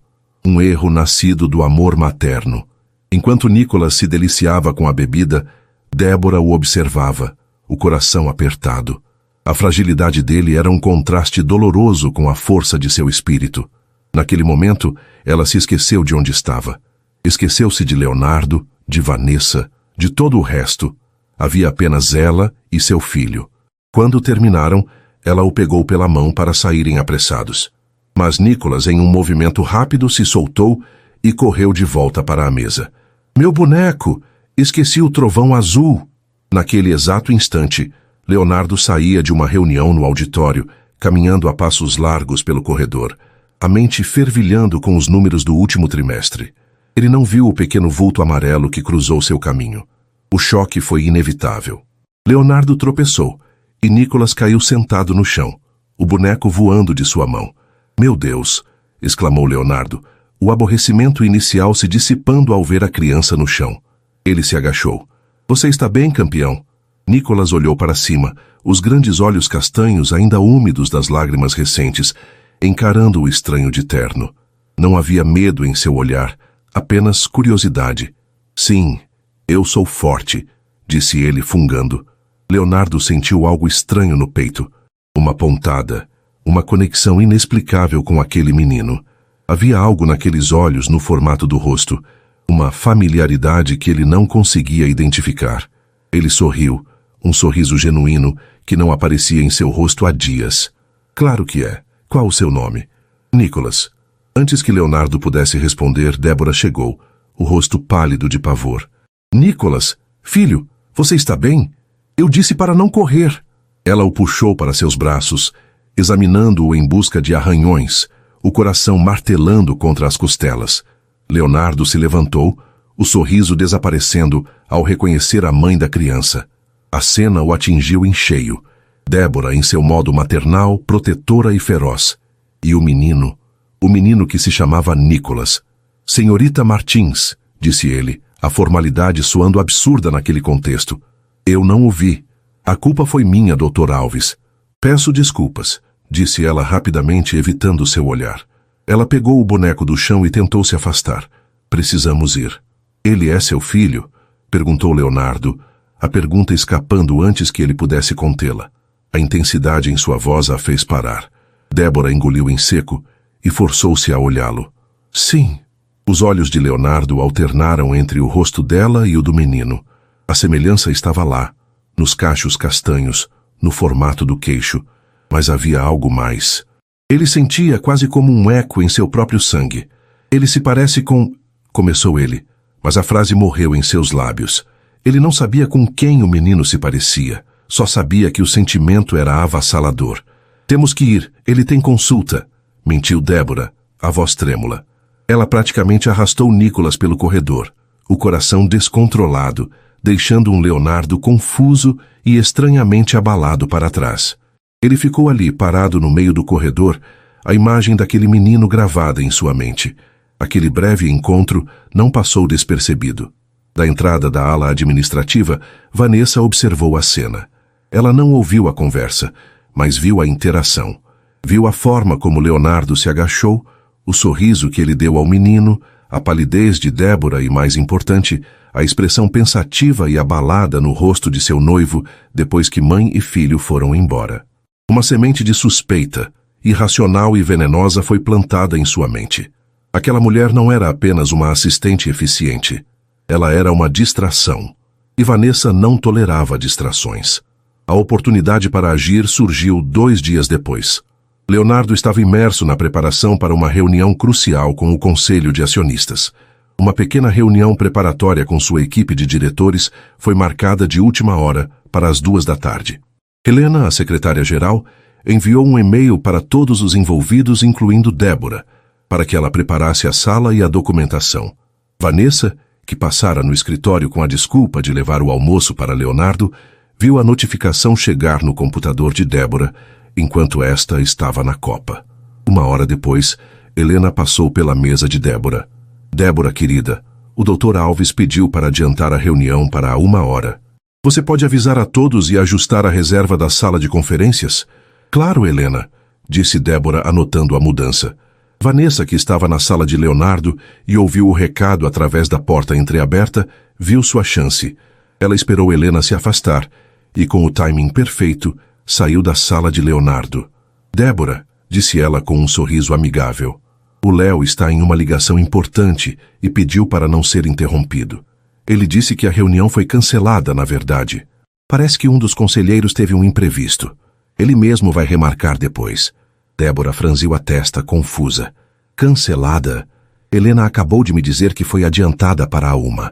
nascido do amor materno. Enquanto Nicholas se deliciava com a bebida, Débora o observava, o coração apertado. A fragilidade dele era um contraste doloroso com a força de seu espírito. Naquele momento, ela se esqueceu de onde estava. Esqueceu-se de Leonardo, de Vanessa, de todo o resto. Havia apenas ela e seu filho. Quando terminaram, ela o pegou pela mão para saírem apressados. Mas Nicholas, em um movimento rápido, se soltou e correu de volta para a mesa. Meu boneco! Esqueci o trovão azul! Naquele exato instante, Leonardo saía de uma reunião no auditório, caminhando a passos largos pelo corredor, a mente fervilhando com os números do último trimestre. Ele não viu o pequeno vulto amarelo que cruzou seu caminho. O choque foi inevitável. Leonardo tropeçou, e Nicholas caiu sentado no chão, o boneco voando de sua mão. Meu Deus! Exclamou Leonardo, o aborrecimento inicial se dissipando ao ver a criança no chão. Ele se agachou. Você está bem, campeão? Nicholas olhou para cima, os grandes olhos castanhos ainda úmidos das lágrimas recentes, encarando o estranho de terno. Não havia medo em seu olhar, apenas curiosidade. Sim, eu sou forte, disse ele fungando. Leonardo sentiu algo estranho no peito. Uma pontada, uma conexão inexplicável com aquele menino. Havia algo naqueles olhos no formato do rosto, uma familiaridade que ele não conseguia identificar. Ele sorriu, um sorriso genuíno que não aparecia em seu rosto há dias. Claro que é. Qual o seu nome? Nicholas. Antes que Leonardo pudesse responder, Débora chegou, o rosto pálido de pavor. Nicholas, filho, você está bem? Eu disse para não correr. Ela o puxou para seus braços, examinando-o em busca de arranhões, o coração martelando contra as costelas. Leonardo se levantou, o sorriso desaparecendo ao reconhecer a mãe da criança. A cena o atingiu em cheio. Débora em seu modo maternal, protetora e feroz. E o menino que se chamava Nicholas. Senhorita Martins, disse ele, a formalidade soando absurda naquele contexto. Eu não o vi. A culpa foi minha, Dr. Alves. Peço desculpas, disse ela rapidamente, evitando seu olhar. Ela pegou o boneco do chão e tentou se afastar. Precisamos ir. Ele é seu filho? Perguntou Leonardo, a pergunta escapando antes que ele pudesse contê-la. A intensidade em sua voz a fez parar. Débora engoliu em seco e forçou-se a olhá-lo. Sim. Os olhos de Leonardo alternaram entre o rosto dela e o do menino. A semelhança estava lá, nos cachos castanhos, no formato do queixo, mas havia algo mais. Ele sentia quase como um eco em seu próprio sangue. Ele se parece com... Começou ele, mas a frase morreu em seus lábios. Ele não sabia com quem o menino se parecia, só sabia que o sentimento era avassalador. Temos que ir, ele tem consulta, mentiu Débora, a voz trêmula. Ela praticamente arrastou Nicholas pelo corredor, o coração descontrolado, deixando um Leonardo confuso e estranhamente abalado para trás. Ele ficou ali, parado no meio do corredor, a imagem daquele menino gravada em sua mente. Aquele breve encontro não passou despercebido. Da entrada da ala administrativa, Vanessa observou a cena. Ela não ouviu a conversa, mas viu a interação. Viu a forma como Leonardo se agachou, o sorriso que ele deu ao menino, a palidez de Débora e, mais importante, a expressão pensativa e abalada no rosto de seu noivo depois que mãe e filho foram embora. Uma semente de suspeita, irracional e venenosa, foi plantada em sua mente. Aquela mulher não era apenas uma assistente eficiente. Ela era uma distração. E Vanessa não tolerava distrações. A oportunidade para agir surgiu 2 dias depois. Leonardo estava imerso na preparação para uma reunião crucial com o Conselho de Acionistas. Uma pequena reunião preparatória com sua equipe de diretores foi marcada de última hora para as 2 da tarde. Helena, a secretária-geral, enviou um e-mail para todos os envolvidos, incluindo Débora, para que ela preparasse a sala e a documentação. Vanessa, que passara no escritório com a desculpa de levar o almoço para Leonardo, viu a notificação chegar no computador de Débora, enquanto esta estava na copa. 1 hora depois, Helena passou pela mesa de Débora. Débora, querida, o Dr. Alves pediu para adiantar a reunião para 1 hora. Você pode avisar a todos e ajustar a reserva da sala de conferências? Claro, Helena, disse Débora, anotando a mudança. Vanessa, que estava na sala de Leonardo e ouviu o recado através da porta entreaberta, viu sua chance. Ela esperou Helena se afastar e, com o timing perfeito, saiu da sala de Leonardo. Débora, disse ela com um sorriso amigável. O Léo está em uma ligação importante e pediu para não ser interrompido. Ele disse que a reunião foi cancelada, na verdade. Parece que um dos conselheiros teve um imprevisto. Ele mesmo vai remarcar depois. Débora franziu a testa, confusa. Cancelada? Helena acabou de me dizer que foi adiantada para a 1.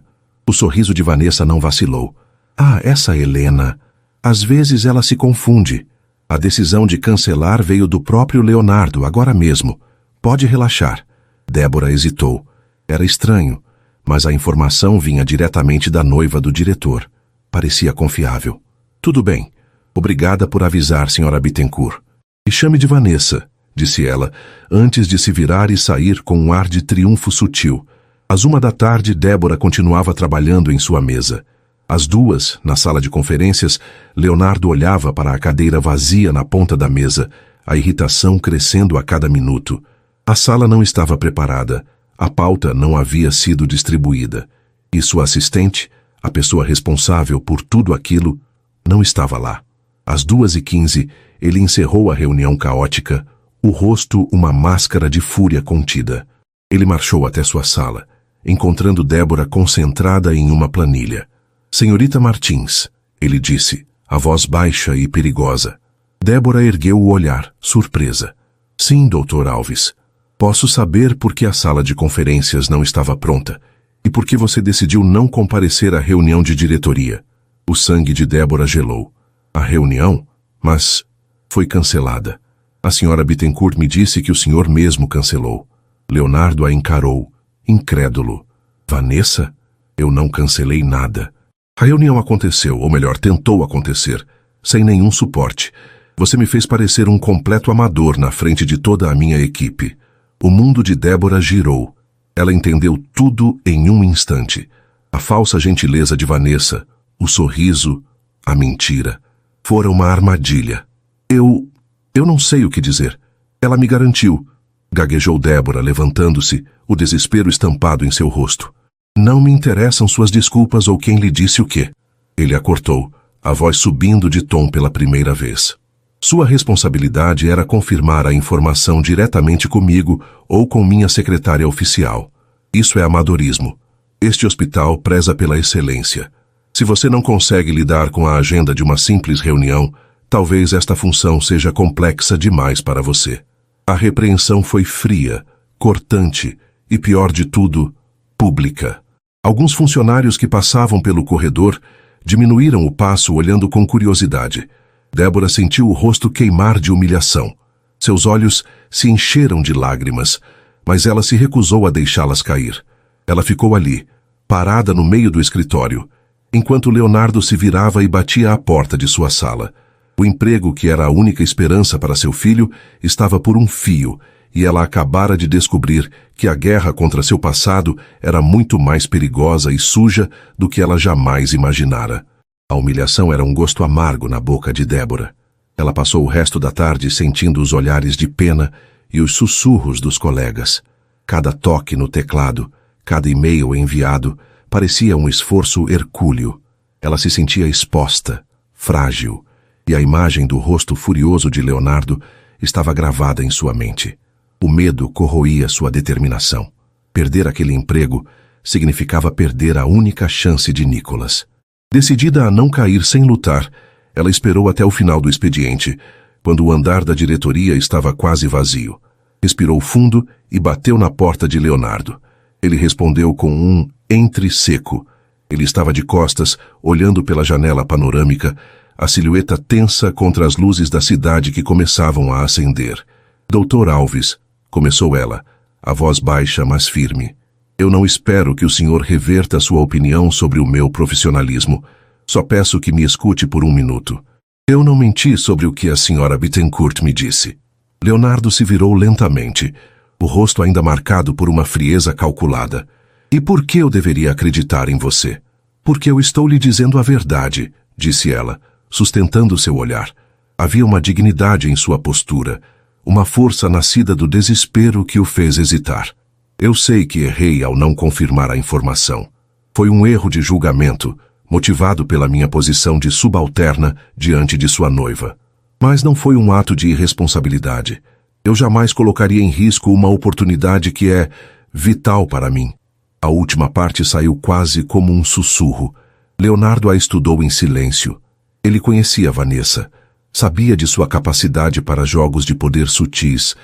O sorriso de Vanessa não vacilou. Ah, essa Helena. Às vezes ela se confunde. A decisão de cancelar veio do próprio Leonardo, agora mesmo. Pode relaxar. Débora hesitou. Era estranho, mas a informação vinha diretamente da noiva do diretor. Parecia confiável. Tudo bem. Obrigada por avisar, Sra. Bittencourt. Me chame de Vanessa, disse ela, antes de se virar e sair com um ar de triunfo sutil. Às 1 da tarde, Débora continuava trabalhando em sua mesa. Às 2, na sala de conferências, Leonardo olhava para a cadeira vazia na ponta da mesa, a irritação crescendo a cada minuto. A sala não estava preparada, a pauta não havia sido distribuída. E sua assistente, a pessoa responsável por tudo aquilo, não estava lá. Às 2h15, ele encerrou a reunião caótica, o rosto uma máscara de fúria contida. Ele marchou até sua sala, encontrando Débora concentrada em uma planilha. Senhorita Martins, ele disse, a voz baixa e perigosa. Débora ergueu o olhar, surpresa. Sim, Dr. Alves. Posso saber por que a sala de conferências não estava pronta e por que você decidiu não comparecer à reunião de diretoria. O sangue de Débora gelou. A reunião? Mas foi cancelada. A Sra. Bittencourt me disse que o senhor mesmo cancelou. Leonardo a encarou, incrédulo. Vanessa? Eu não cancelei nada. A reunião aconteceu, ou melhor, tentou acontecer, sem nenhum suporte. Você me fez parecer um completo amador na frente de toda a minha equipe. O mundo de Débora girou. Ela entendeu tudo em um instante. A falsa gentileza de Vanessa, o sorriso, a mentira. Fora uma armadilha. Eu não sei o que dizer. Ela me garantiu. Gaguejou Débora, levantando-se, o desespero estampado em seu rosto. Não me interessam suas desculpas ou quem lhe disse o quê. Ele a cortou, a voz subindo de tom pela primeira vez. Sua responsabilidade era confirmar a informação diretamente comigo ou com minha secretária oficial. Isso é amadorismo. Este hospital preza pela excelência. Se você não consegue lidar com a agenda de uma simples reunião, talvez esta função seja complexa demais para você. A repreensão foi fria, cortante e, pior de tudo, pública. Alguns funcionários que passavam pelo corredor diminuíram o passo olhando com curiosidade. Débora sentiu o rosto queimar de humilhação. Seus olhos se encheram de lágrimas, mas ela se recusou a deixá-las cair. Ela ficou ali, parada no meio do escritório, enquanto Leonardo se virava e batia à porta de sua sala. O emprego, que era a única esperança para seu filho, estava por um fio, e ela acabara de descobrir que a guerra contra seu passado era muito mais perigosa e suja do que ela jamais imaginara. A humilhação era um gosto amargo na boca de Débora. Ela passou o resto da tarde sentindo os olhares de pena e os sussurros dos colegas. Cada toque no teclado, cada e-mail enviado, parecia um esforço hercúleo. Ela se sentia exposta, frágil, e a imagem do rosto furioso de Leonardo estava gravada em sua mente. O medo corroía sua determinação. Perder aquele emprego significava perder a única chance de Nicholas. Decidida a não cair sem lutar, ela esperou até o final do expediente, quando o andar da diretoria estava quase vazio. Respirou fundo e bateu na porta de Leonardo. Ele respondeu com um entre seco. Ele estava de costas, olhando pela janela panorâmica, a silhueta tensa contra as luzes da cidade que começavam a acender. Doutor Alves, começou ela, a voz baixa, mas firme. Eu não espero que o senhor reverta sua opinião sobre o meu profissionalismo. Só peço que me escute por um minuto. Eu não menti sobre o que a senhora Bittencourt me disse. Leonardo se virou lentamente, o rosto ainda marcado por uma frieza calculada. E por que eu deveria acreditar em você? Porque eu estou lhe dizendo a verdade, disse ela, sustentando seu olhar. Havia uma dignidade em sua postura, uma força nascida do desespero que o fez hesitar. Eu sei que errei ao não confirmar a informação. Foi um erro de julgamento, motivado pela minha posição de subalterna diante de sua noiva. Mas não foi um ato de irresponsabilidade. Eu jamais colocaria em risco uma oportunidade que é vital para mim. A última parte saiu quase como um sussurro. Leonardo a estudou em silêncio. Ele conhecia Vanessa. Sabia de sua capacidade para jogos de poder sutis,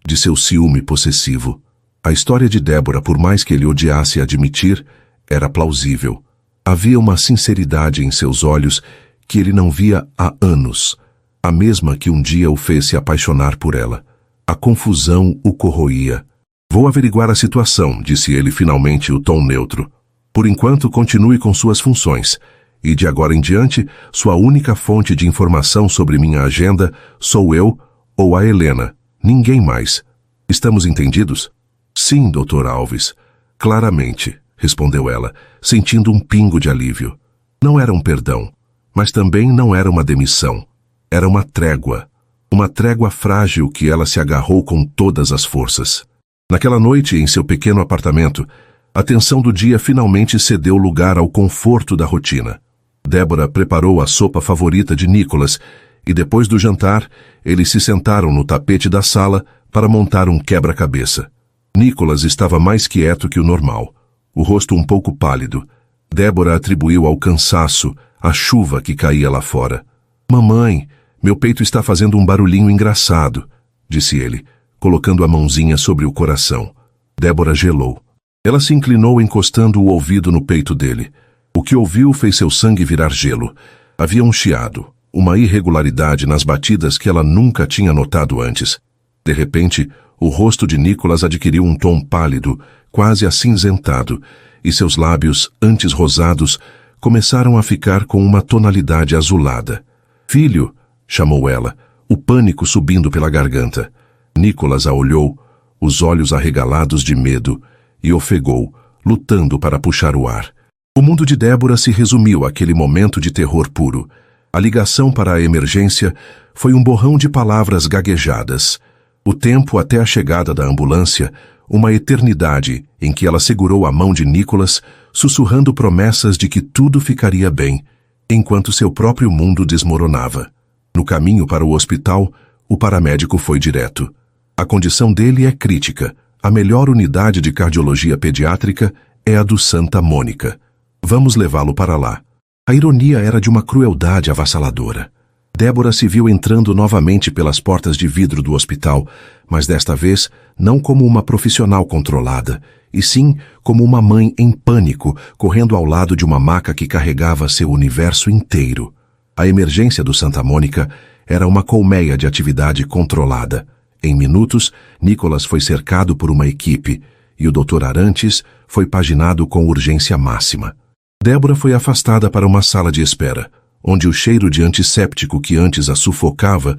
de seu ciúme possessivo. A história de Débora, por mais que ele odiasse admitir, era plausível. Havia uma sinceridade em seus olhos que ele não via há anos, a mesma que um dia o fez se apaixonar por ela. A confusão o corroía. Vou averiguar a situação, disse ele finalmente, o tom neutro. Por enquanto, continue com suas funções. E de agora em diante, sua única fonte de informação sobre minha agenda sou eu ou a Helena. Ninguém mais. Estamos entendidos? Sim, Dr. Alves. Claramente, respondeu ela, sentindo um pingo de alívio. Não era um perdão, mas também não era uma demissão. Era uma trégua frágil que ela se agarrou com todas as forças. Naquela noite, em seu pequeno apartamento, a tensão do dia finalmente cedeu lugar ao conforto da rotina. Débora preparou a sopa favorita de Nicholas e depois do jantar, eles se sentaram no tapete da sala para montar um quebra-cabeça. Nicholas estava mais quieto que o normal, o rosto um pouco pálido. Débora atribuiu ao cansaço a chuva que caía lá fora. Mamãe, meu peito está fazendo um barulhinho engraçado, disse ele, colocando a mãozinha sobre o coração. Débora gelou. Ela se inclinou encostando o ouvido no peito dele. O que ouviu fez seu sangue virar gelo. Havia um chiado, uma irregularidade nas batidas que ela nunca tinha notado antes. De repente, o rosto de Nicholas adquiriu um tom pálido, quase acinzentado, e seus lábios, antes rosados, começaram a ficar com uma tonalidade azulada. Filho, chamou ela, o pânico subindo pela garganta. Nicholas a olhou, os olhos arregalados de medo, e ofegou, lutando para puxar o ar. O mundo de Débora se resumiu àquele momento de terror puro. A ligação para a emergência foi um borrão de palavras gaguejadas. O tempo até a chegada da ambulância, uma eternidade em que ela segurou a mão de Nicholas, sussurrando promessas de que tudo ficaria bem, enquanto seu próprio mundo desmoronava. No caminho para o hospital, o paramédico foi direto. A condição dele é crítica. A melhor unidade de cardiologia pediátrica é a do Santa Mônica. Vamos levá-lo para lá. A ironia era de uma crueldade avassaladora. Débora se viu entrando novamente pelas portas de vidro do hospital, mas desta vez não como uma profissional controlada, e sim como uma mãe em pânico, correndo ao lado de uma maca que carregava seu universo inteiro. A emergência do Santa Mônica era uma colmeia de atividade controlada. Em minutos, Nicholas foi cercado por uma equipe, e o Dr. Arantes foi paginado com urgência máxima. Débora foi afastada para uma sala de espera. onde o cheiro de antisséptico que antes a sufocava,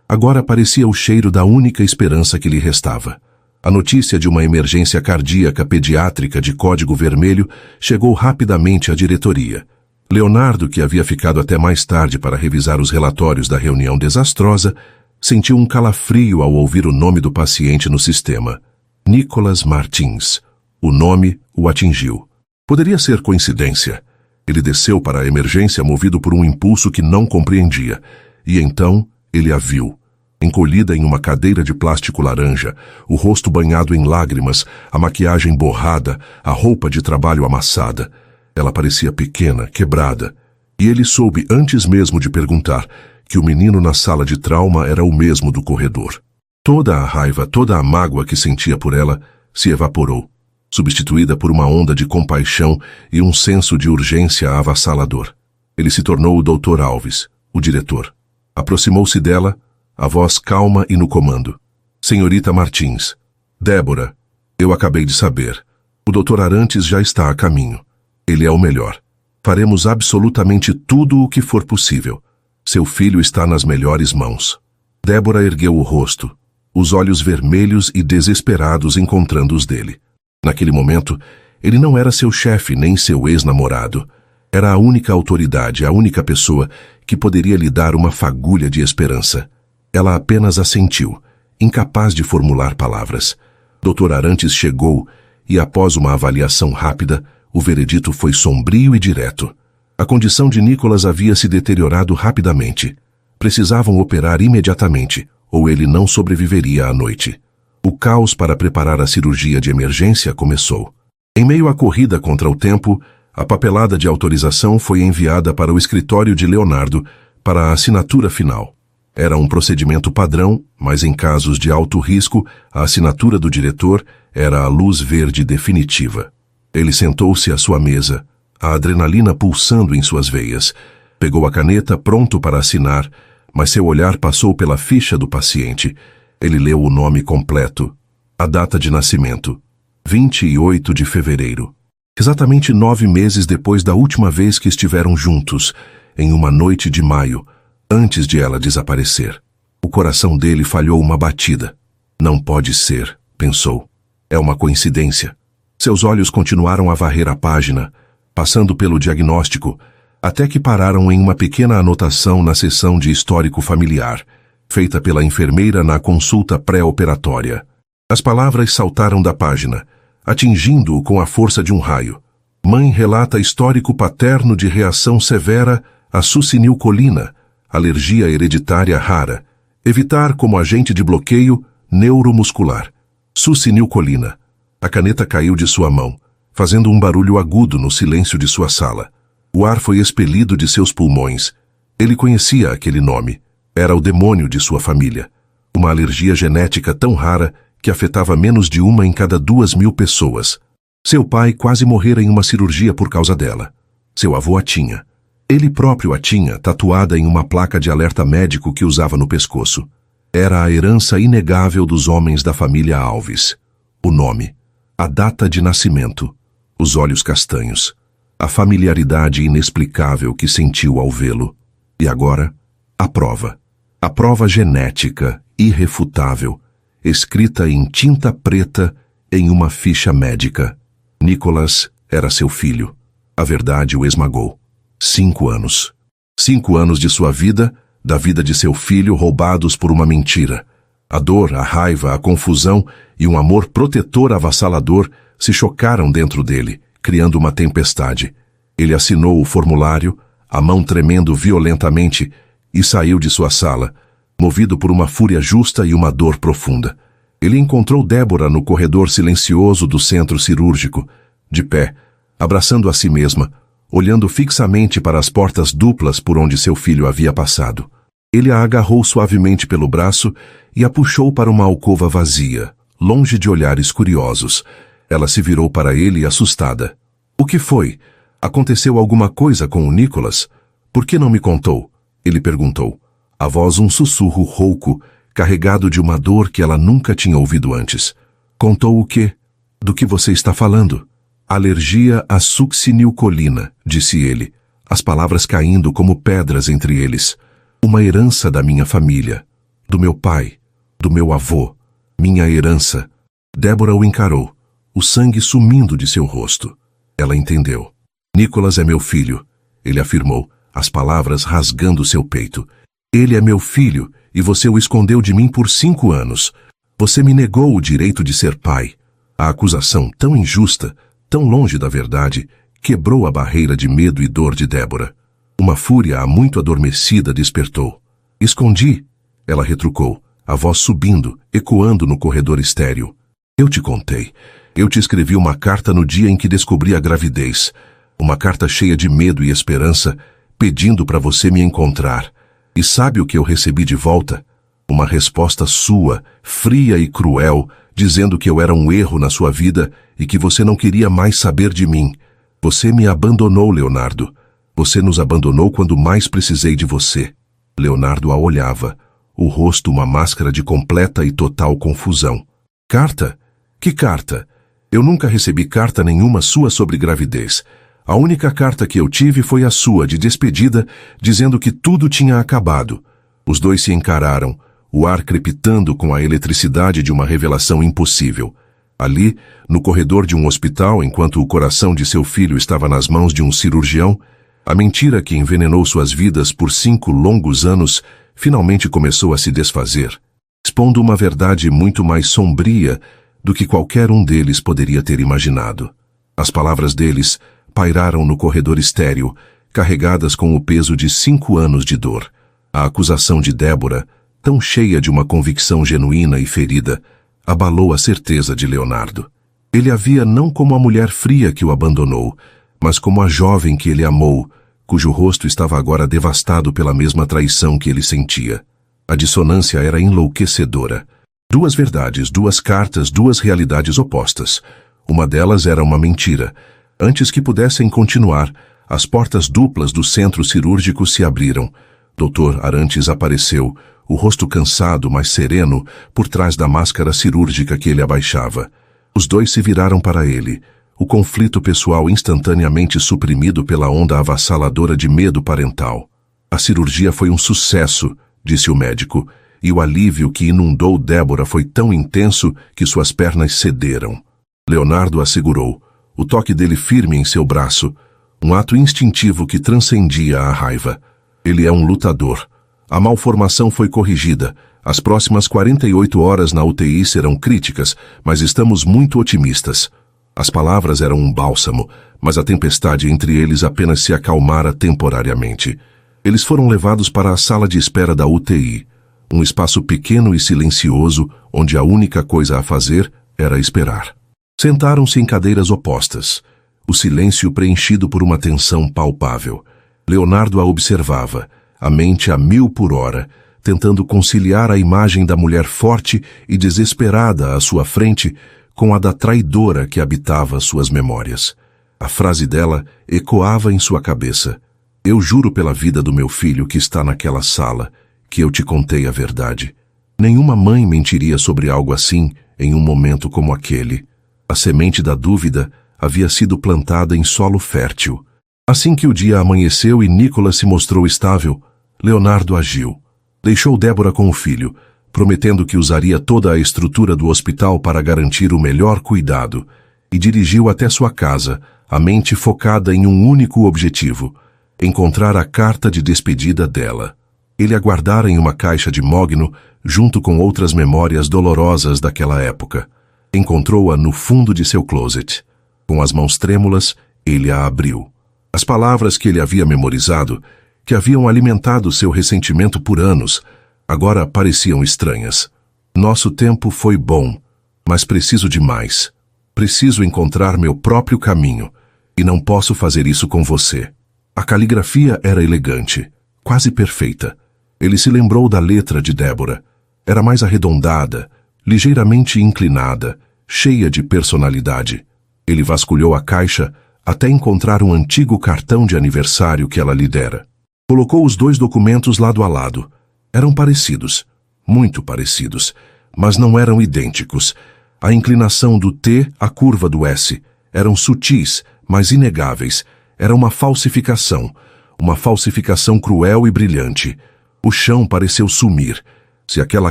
agora parecia o cheiro da única esperança que lhe restava. A notícia de uma emergência cardíaca pediátrica de código vermelho chegou rapidamente à diretoria. Leonardo, que havia ficado até mais tarde para revisar os relatórios da reunião desastrosa, sentiu um calafrio ao ouvir o nome do paciente no sistema. Nicholas Martins. O nome o atingiu. Poderia ser coincidência. Ele desceu para a emergência movido por um impulso que não compreendia. E então ele a viu. Encolhida em uma cadeira de plástico laranja, o rosto banhado em lágrimas, a maquiagem borrada, a roupa de trabalho amassada. Ela parecia pequena, quebrada. E ele soube, antes mesmo de perguntar, que o menino na sala de trauma era o mesmo do corredor. Toda a raiva, toda a mágoa que sentia por ela se evaporou, substituída por uma onda de compaixão e um senso de urgência avassalador. Ele se tornou o Dr. Alves, o diretor. Aproximou-se dela, a voz calma e no comando. Senhorita Martins. Débora, eu acabei de saber. O Dr. Arantes já está a caminho. Ele é o melhor. Faremos absolutamente tudo o que for possível. Seu filho está nas melhores mãos. Débora ergueu o rosto, os olhos vermelhos e desesperados encontrando os dele. Naquele momento, ele não era seu chefe nem seu ex-namorado. Era a única autoridade, a única pessoa que poderia lhe dar uma fagulha de esperança. Ela apenas assentiu, incapaz de formular palavras. Dr. Arantes chegou e, após uma avaliação rápida, o veredito foi sombrio e direto. A condição de Nicholas havia se deteriorado rapidamente. Precisavam operar imediatamente, ou ele não sobreviveria à noite. O caos para preparar a cirurgia de emergência começou. Em meio à corrida contra o tempo, a papelada de autorização foi enviada para o escritório de Leonardo para a assinatura final. Era um procedimento padrão, mas em casos de alto risco, a assinatura do diretor era a luz verde definitiva. Ele sentou-se à sua mesa, a adrenalina pulsando em suas veias. Pegou a caneta pronto para assinar, mas seu olhar passou pela ficha do paciente. Ele leu o nome completo, a data de nascimento, 28 de fevereiro. Exatamente 9 meses depois da última vez que estiveram juntos, em uma noite de maio, antes de ela desaparecer. O coração dele falhou uma batida. Não pode ser, pensou. É uma coincidência. Seus olhos continuaram a varrer a página, passando pelo diagnóstico, até que pararam em uma pequena anotação na seção de histórico familiar, feita pela enfermeira na consulta pré-operatória. As palavras saltaram da página, atingindo-o com a força de um raio. Mãe relata histórico paterno de reação severa à succinilcolina, alergia hereditária rara. Evitar como agente de bloqueio neuromuscular. Succinilcolina. A caneta caiu de sua mão, fazendo um barulho agudo no silêncio de sua sala. O ar foi expelido de seus pulmões. Ele conhecia aquele nome. Era o demônio de sua família. Uma alergia genética tão rara que afetava menos de 1 em cada 2.000 pessoas. Seu pai quase morrera em uma cirurgia por causa dela. Seu avô a tinha. Ele próprio a tinha, tatuada em uma placa de alerta médico que usava no pescoço. Era a herança inegável dos homens da família Alves. O nome. A data de nascimento, os olhos castanhos, a familiaridade inexplicável que sentiu ao vê-lo. E agora, a prova. A prova genética, irrefutável, escrita em tinta preta em uma ficha médica. Nicholas era seu filho. A verdade o esmagou. 5 anos. 5 anos de sua vida, da vida de seu filho roubados por uma mentira. A dor, a raiva, a confusão e um amor protetor avassalador se chocaram dentro dele, criando uma tempestade. Ele assinou o formulário, a mão tremendo violentamente, e saiu de sua sala, movido por uma fúria justa e uma dor profunda. Ele encontrou Débora no corredor silencioso do centro cirúrgico, de pé, abraçando a si mesma, olhando fixamente para as portas duplas por onde seu filho havia passado. Ele a agarrou suavemente pelo braço e a puxou para uma alcova vazia, longe de olhares curiosos. Ela se virou para ele assustada. O que foi? Aconteceu alguma coisa com o Nicholas? Por que não me contou? Ele perguntou. A voz um sussurro rouco, carregado de uma dor que ela nunca tinha ouvido antes. Contou o quê? Do que você está falando? Alergia à succinilcolina, disse ele. as palavras caindo como pedras entre eles. Uma herança da minha família, do meu pai, do meu avô, minha herança. Débora o encarou, o sangue sumindo de seu rosto. Ela entendeu. Nicholas é meu filho, ele afirmou, as palavras rasgando seu peito. Ele é meu filho e você o escondeu de mim por 5 anos. Você me negou o direito de ser pai. A acusação, tão injusta, tão longe da verdade, quebrou a barreira de medo e dor de Débora. Uma fúria há muito adormecida despertou. Escondi, ela retrucou, a voz subindo, ecoando no corredor estéril. Eu te contei. Eu te escrevi uma carta no dia em que descobri a gravidez. Uma carta cheia de medo e esperança, pedindo para você me encontrar. E sabe o que eu recebi de volta? Uma resposta sua, fria e cruel, dizendo que eu era um erro na sua vida e que você não queria mais saber de mim. Você me abandonou, Leonardo. Você nos abandonou quando mais precisei de você. Leonardo a olhava, o rosto uma máscara de completa e total confusão. Carta? Que carta? Eu nunca recebi carta nenhuma sua sobre gravidez. A única carta que eu tive foi a sua, de despedida, dizendo que tudo tinha acabado. Os dois se encararam, o ar crepitando com a eletricidade de uma revelação impossível. Ali, no corredor de um hospital, enquanto o coração de seu filho estava nas mãos de um cirurgião, a mentira que envenenou suas vidas por 5 longos anos finalmente começou a se desfazer, expondo uma verdade muito mais sombria do que qualquer um deles poderia ter imaginado. As palavras deles pairaram no corredor estéril, carregadas com o peso de 5 anos de dor. A acusação de Débora, tão cheia de uma convicção genuína e ferida, abalou a certeza de Leonardo. Ele a via não como a mulher fria que o abandonou, mas como a jovem que ele amou, cujo rosto estava agora devastado pela mesma traição que ele sentia. A dissonância era enlouquecedora. 2 verdades, 2 cartas, 2 realidades opostas. Uma delas era uma mentira. Antes que pudessem continuar, as portas duplas do centro cirúrgico se abriram. Dr. Arantes apareceu, o rosto cansado, mas sereno, por trás da máscara cirúrgica que ele abaixava. Os dois se viraram para ele, o conflito pessoal instantaneamente suprimido pela onda avassaladora de medo parental. A cirurgia foi um sucesso, disse o médico, e o alívio que inundou Débora foi tão intenso que suas pernas cederam. Leonardo a segurou, o toque dele firme em seu braço, um ato instintivo que transcendia a raiva. Ele é um lutador. A malformação foi corrigida. As próximas 48 horas na UTI serão críticas, mas estamos muito otimistas. As palavras eram um bálsamo, mas a tempestade entre eles apenas se acalmara temporariamente. Eles foram levados para a sala de espera da UTI, um espaço pequeno e silencioso onde a única coisa a fazer era esperar. Sentaram-se em cadeiras opostas, o silêncio preenchido por uma tensão palpável. Leonardo a observava, a mente a 1000 por hora, tentando conciliar a imagem da mulher forte e desesperada à sua frente com a da traidora que habitava suas memórias. A frase dela ecoava em sua cabeça. Eu juro pela vida do meu filho que está naquela sala, que eu te contei a verdade. Nenhuma mãe mentiria sobre algo assim em um momento como aquele. A semente da dúvida havia sido plantada em solo fértil. Assim que o dia amanheceu e Nicholas se mostrou estável, Leonardo agiu. Deixou Débora com o filho, prometendo que usaria toda a estrutura do hospital para garantir o melhor cuidado, e dirigiu até sua casa, a mente focada em um único objetivo: encontrar a carta de despedida dela. Ele a guardara em uma caixa de mogno, junto com outras memórias dolorosas daquela época. Encontrou-a no fundo de seu closet. Com as mãos trêmulas, ele a abriu. As palavras que ele havia memorizado, que haviam alimentado seu ressentimento por anos, agora pareciam estranhas. Nosso tempo foi bom, mas preciso de mais. Preciso encontrar meu próprio caminho, e não posso fazer isso com você. A caligrafia era elegante, quase perfeita. Ele se lembrou da letra de Débora. Era mais arredondada, ligeiramente inclinada, cheia de personalidade. Ele vasculhou a caixa até encontrar um antigo cartão de aniversário que ela lhe dera. Colocou os 2 documentos lado a lado. Eram parecidos, muito parecidos, mas não eram idênticos. A inclinação do T, a curva do S, eram sutis, mas inegáveis. Era uma falsificação, Uma falsificação cruel e brilhante. O chão pareceu sumir. Se aquela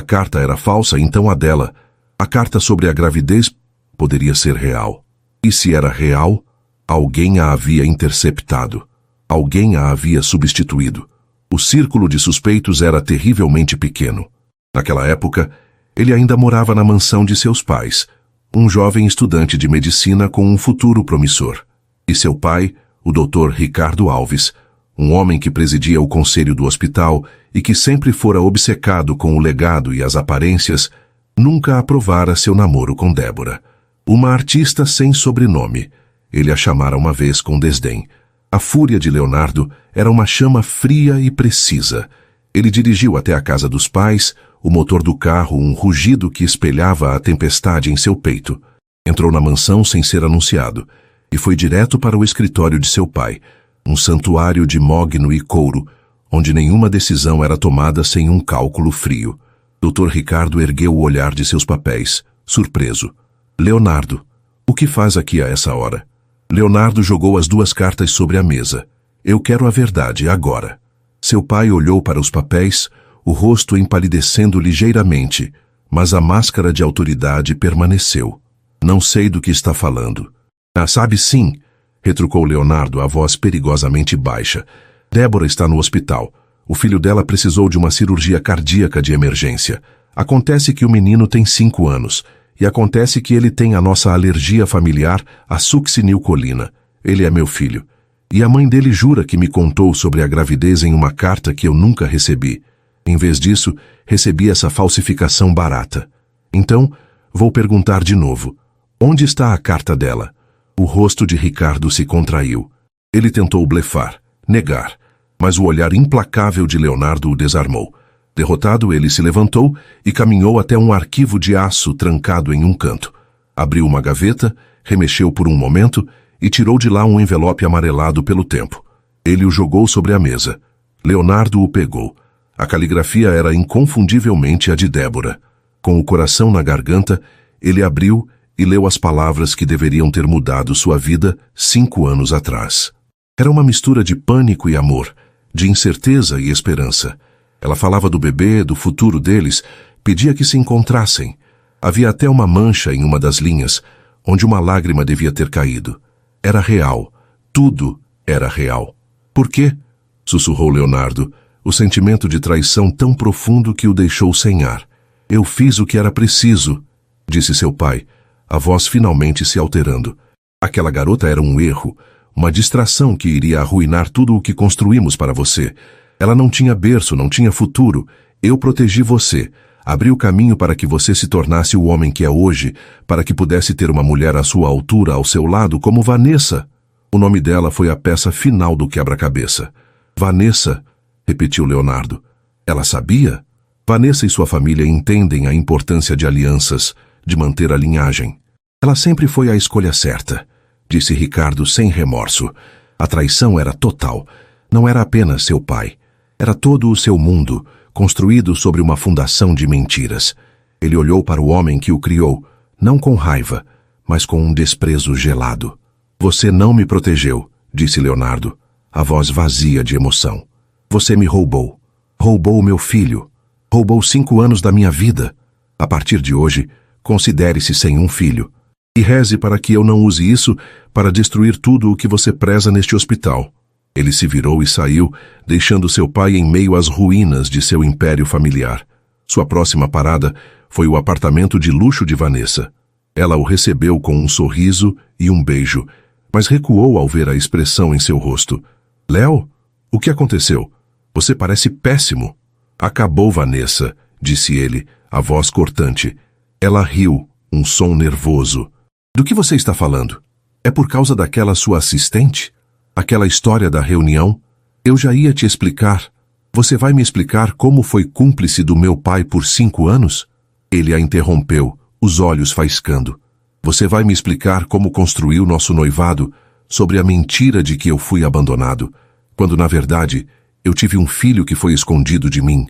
carta era falsa, então a dela, a carta sobre a gravidez, poderia ser real. E se era real, alguém a havia interceptado. Alguém a havia substituído. O círculo de suspeitos era terrivelmente pequeno. Naquela época, ele ainda morava na mansão de seus pais, um jovem estudante de medicina com um futuro promissor. E seu pai, o Dr. Ricardo Alves, um homem que presidia o conselho do hospital e que sempre fora obcecado com o legado e as aparências, nunca aprovara seu namoro com Débora. Uma artista sem sobrenome. Ele a chamara uma vez com desdém. A fúria de Leonardo era uma chama fria e precisa. Ele dirigiu até a casa dos pais, o motor do carro um rugido que espelhava a tempestade em seu peito. Entrou na mansão sem ser anunciado e foi direto para o escritório de seu pai, um santuário de mogno e couro, onde nenhuma decisão era tomada sem um cálculo frio. Dr. Ricardo ergueu o olhar de seus papéis, surpreso. Leonardo, o que faz aqui a essa hora? Leonardo jogou as duas cartas sobre a mesa. Eu quero a verdade, agora. Seu pai olhou para os papéis, o rosto empalidecendo ligeiramente, mas a máscara de autoridade permaneceu. Não sei do que está falando. Ah, sabe sim, retrucou Leonardo, a voz perigosamente baixa. Débora está no hospital. O filho dela precisou de uma cirurgia cardíaca de emergência. Acontece que o menino tem 5 anos. E acontece que ele tem a nossa alergia familiar à succinilcolina. Ele é meu filho. E a mãe dele jura que me contou sobre a gravidez em uma carta que eu nunca recebi. Em vez disso, recebi essa falsificação barata. Então, vou perguntar de novo. Onde está a carta dela? O rosto de Ricardo se contraiu. Ele tentou blefar, negar, mas o olhar implacável de Leonardo o desarmou. Derrotado, ele se levantou e caminhou até um arquivo de aço trancado em um canto. Abriu uma gaveta, remexeu por um momento e tirou de lá um envelope amarelado pelo tempo. Ele o jogou sobre a mesa. Leonardo o pegou. A caligrafia era inconfundivelmente a de Débora. Com o coração na garganta, ele abriu e leu as palavras que deveriam ter mudado sua vida 5 anos atrás. Era uma mistura de pânico e amor, de incerteza e esperança. Ela falava do bebê, do futuro deles, pedia que se encontrassem. Havia até uma mancha em uma das linhas, onde uma lágrima devia ter caído. Era real. Tudo era real. Por quê? Sussurrou Leonardo, o sentimento de traição tão profundo que o deixou sem ar. Eu fiz o que era preciso, disse seu pai, a voz finalmente se alterando. Aquela garota era um erro, uma distração que iria arruinar tudo o que construímos para você. Ela não tinha berço, não tinha futuro. Eu protegi você. Abri o caminho para que você se tornasse o homem que é hoje, para que pudesse ter uma mulher à sua altura, ao seu lado, como Vanessa. O nome dela foi a peça final do quebra-cabeça. Vanessa, repetiu Leonardo. Ela sabia? Vanessa e sua família entendem a importância de alianças, de manter a linhagem. Ela sempre foi a escolha certa, disse Ricardo sem remorso. A traição era total. Não era apenas seu pai. Era todo o seu mundo, construído sobre uma fundação de mentiras. Ele olhou para o homem que o criou, não com raiva, mas com um desprezo gelado. Você não me protegeu, disse Leonardo, a voz vazia de emoção. Você me roubou. Roubou o meu filho. Roubou 5 anos da minha vida. A partir de hoje, considere-se sem um filho. E reze para que eu não use isso para destruir tudo o que você preza neste hospital. Ele se virou e saiu, deixando seu pai em meio às ruínas de seu império familiar. Sua próxima parada foi o apartamento de luxo de Vanessa. Ela o recebeu com um sorriso e um beijo, mas recuou ao ver a expressão em seu rosto. Léo, o que aconteceu? Você parece péssimo. Acabou, Vanessa, disse ele, a voz cortante. Ela riu, um som nervoso. Do que você está falando? É por causa daquela sua assistente? Aquela história da reunião? Eu já ia te explicar. Você vai me explicar como foi cúmplice do meu pai por 5 anos? Ele a interrompeu, os olhos faiscando. Você vai me explicar como construiu nosso noivado sobre a mentira de que eu fui abandonado, quando, na verdade, eu tive um filho que foi escondido de mim.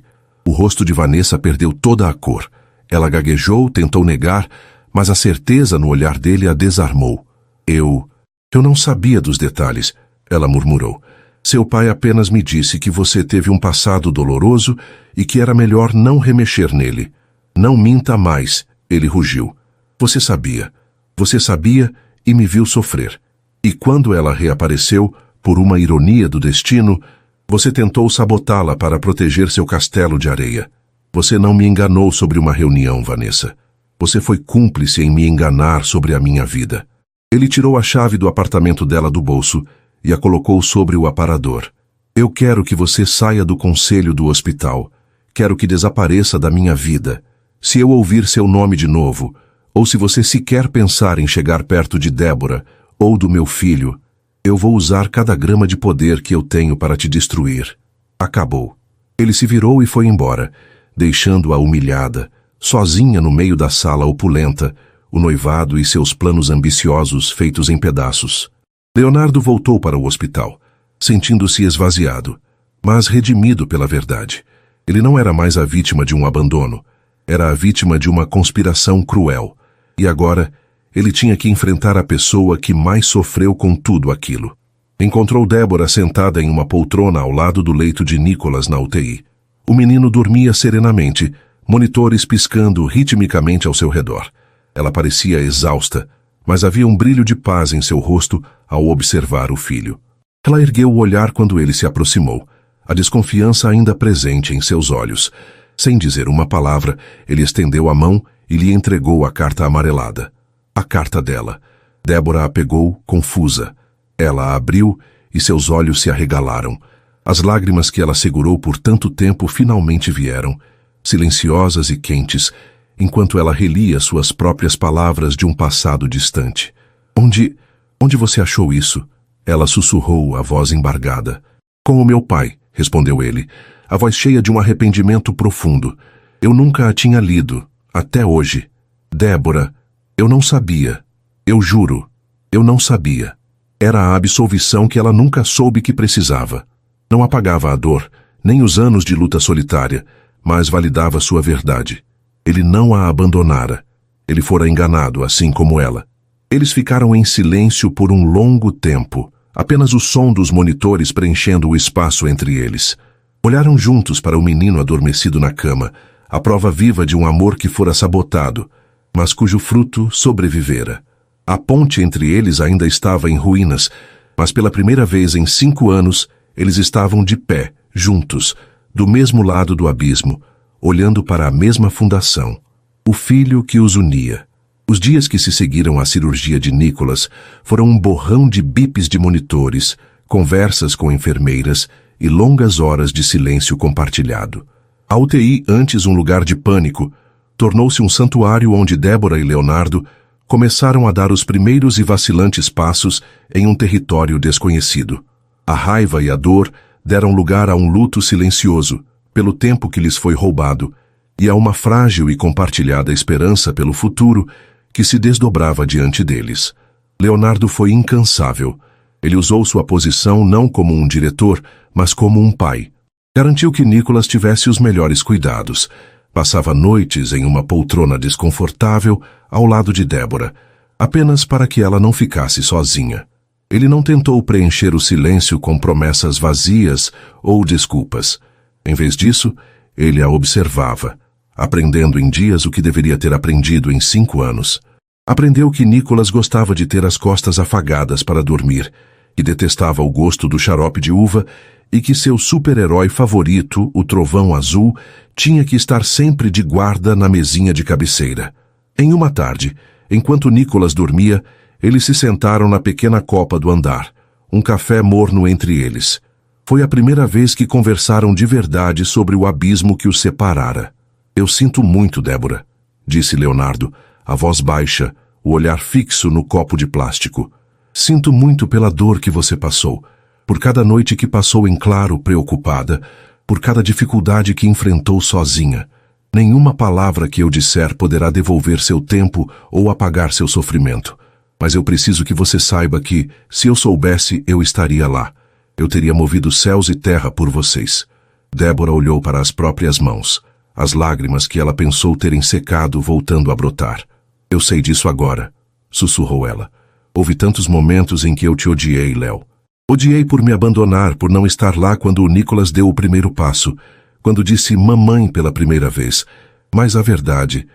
O rosto de Vanessa perdeu toda a cor. Ela gaguejou, tentou negar, mas a certeza no olhar dele a desarmou. Eu não sabia dos detalhes, ela murmurou. Seu pai apenas me disse que você teve um passado doloroso e que era melhor não remexer nele. Não minta mais, ele rugiu. Você sabia. Você sabia e me viu sofrer. E quando ela reapareceu, por uma ironia do destino, você tentou sabotá-la para proteger seu castelo de areia. Você não me enganou sobre uma reunião, Vanessa. Você foi cúmplice em me enganar sobre a minha vida. Ele tirou a chave do apartamento dela do bolso e a colocou sobre o aparador. Eu quero que você saia do conselho do hospital. Quero que desapareça da minha vida. Se eu ouvir seu nome de novo, ou se você sequer pensar em chegar perto de Débora ou do meu filho, eu vou usar cada grama de poder que eu tenho para te destruir. Acabou. Ele se virou e foi embora, deixando-a humilhada, sozinha no meio da sala opulenta, o noivado e seus planos ambiciosos feitos em pedaços. Leonardo voltou para o hospital, sentindo-se esvaziado, mas redimido pela verdade. Ele não era mais a vítima de um abandono, era a vítima de uma conspiração cruel. E agora, ele tinha que enfrentar a pessoa que mais sofreu com tudo aquilo. Encontrou Débora sentada em uma poltrona ao lado do leito de Nicholas na UTI. O menino dormia serenamente, monitores piscando ritmicamente ao seu redor. Ela parecia exausta, mas havia um brilho de paz em seu rosto ao observar o filho. Ela ergueu o olhar quando ele se aproximou, a desconfiança ainda presente em seus olhos. Sem dizer uma palavra, ele estendeu a mão e lhe entregou a carta amarelada. A carta dela. Débora a pegou, confusa. Ela a abriu e seus olhos se arregalaram. As lágrimas que ela segurou por tanto tempo finalmente vieram, silenciosas e quentes, enquanto ela relia suas próprias palavras de um passado distante. Onde você achou isso? Ela sussurrou, a voz embargada. Com o meu pai, respondeu ele, a voz cheia de um arrependimento profundo. Eu nunca a tinha lido, até hoje. Débora, eu não sabia. Eu juro, eu não sabia. Era a absolvição que ela nunca soube que precisava. Não apagava a dor, nem os anos de luta solitária, mas validava sua verdade. Ele não a abandonara. Ele fora enganado, assim como ela. Eles ficaram em silêncio por um longo tempo, apenas o som dos monitores preenchendo o espaço entre eles. Olharam juntos para o menino adormecido na cama, a prova viva de um amor que fora sabotado, mas cujo fruto sobrevivera. A ponte entre eles ainda estava em ruínas, mas pela primeira vez em 5 anos, eles estavam de pé, juntos, do mesmo lado do abismo, olhando para a mesma fundação, o filho que os unia. Os dias que se seguiram à cirurgia de Nicholas foram um borrão de bips de monitores, conversas com enfermeiras e longas horas de silêncio compartilhado. A UTI, antes um lugar de pânico, tornou-se um santuário onde Débora e Leonardo começaram a dar os primeiros e vacilantes passos em um território desconhecido. A raiva e a dor deram lugar a um luto silencioso, pelo tempo que lhes foi roubado, e a uma frágil e compartilhada esperança pelo futuro que se desdobrava diante deles. Leonardo foi incansável. Ele usou sua posição não como um diretor, mas como um pai. Garantiu que Nicholas tivesse os melhores cuidados. Passava noites em uma poltrona desconfortável ao lado de Débora, apenas para que ela não ficasse sozinha. Ele não tentou preencher o silêncio com promessas vazias ou desculpas. Em vez disso, ele a observava, aprendendo em dias o que deveria ter aprendido em 5 anos. Aprendeu que Nicholas gostava de ter as costas afagadas para dormir, que detestava o gosto do xarope de uva e que seu super-herói favorito, o Trovão Azul, tinha que estar sempre de guarda na mesinha de cabeceira. Em uma tarde, enquanto Nicholas dormia, eles se sentaram na pequena copa do andar, um café morno entre eles. Foi a primeira vez que conversaram de verdade sobre o abismo que os separara. Eu sinto muito, Débora, disse Leonardo, a voz baixa, o olhar fixo no copo de plástico. Sinto muito pela dor que você passou, por cada noite que passou em claro preocupada, por cada dificuldade que enfrentou sozinha. Nenhuma palavra que eu disser poderá devolver seu tempo ou apagar seu sofrimento. Mas eu preciso que você saiba que, se eu soubesse, eu estaria lá. Eu teria movido céus e terra por vocês. Débora olhou para as próprias mãos, as lágrimas que ela pensou terem secado voltando a brotar. Eu sei disso agora, sussurrou ela. Houve tantos momentos em que eu te odiei, Léo. Odiei por me abandonar, por não estar lá quando o Nicholas deu o primeiro passo, quando disse mamãe pela primeira vez. Mas a verdade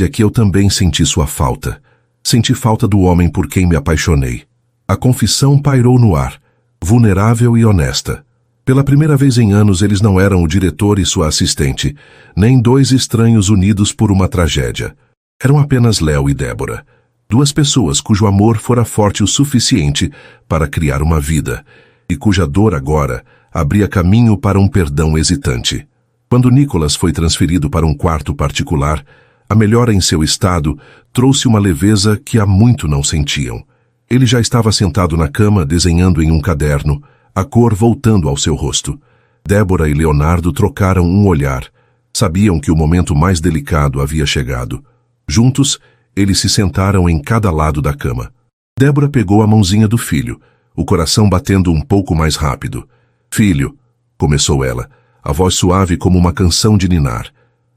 é que eu também senti sua falta. Senti falta do homem por quem me apaixonei. A confissão pairou no ar, vulnerável e honesta. Pela primeira vez em anos, eles não eram o diretor e sua assistente, nem dois estranhos unidos por uma tragédia. Eram apenas Léo e Débora. Duas pessoas cujo amor fora forte o suficiente para criar uma vida, e cuja dor agora abria caminho para um perdão hesitante. Quando Nicholas foi transferido para um quarto particular, a melhora em seu estado trouxe uma leveza que há muito não sentiam. Ele já estava sentado na cama, desenhando em um caderno, a cor voltando ao seu rosto. Débora e Leonardo trocaram um olhar. Sabiam que o momento mais delicado havia chegado. Juntos, eles se sentaram em cada lado da cama. Débora pegou a mãozinha do filho, o coração batendo um pouco mais rápido. Filho, começou ela, a voz suave como uma canção de ninar.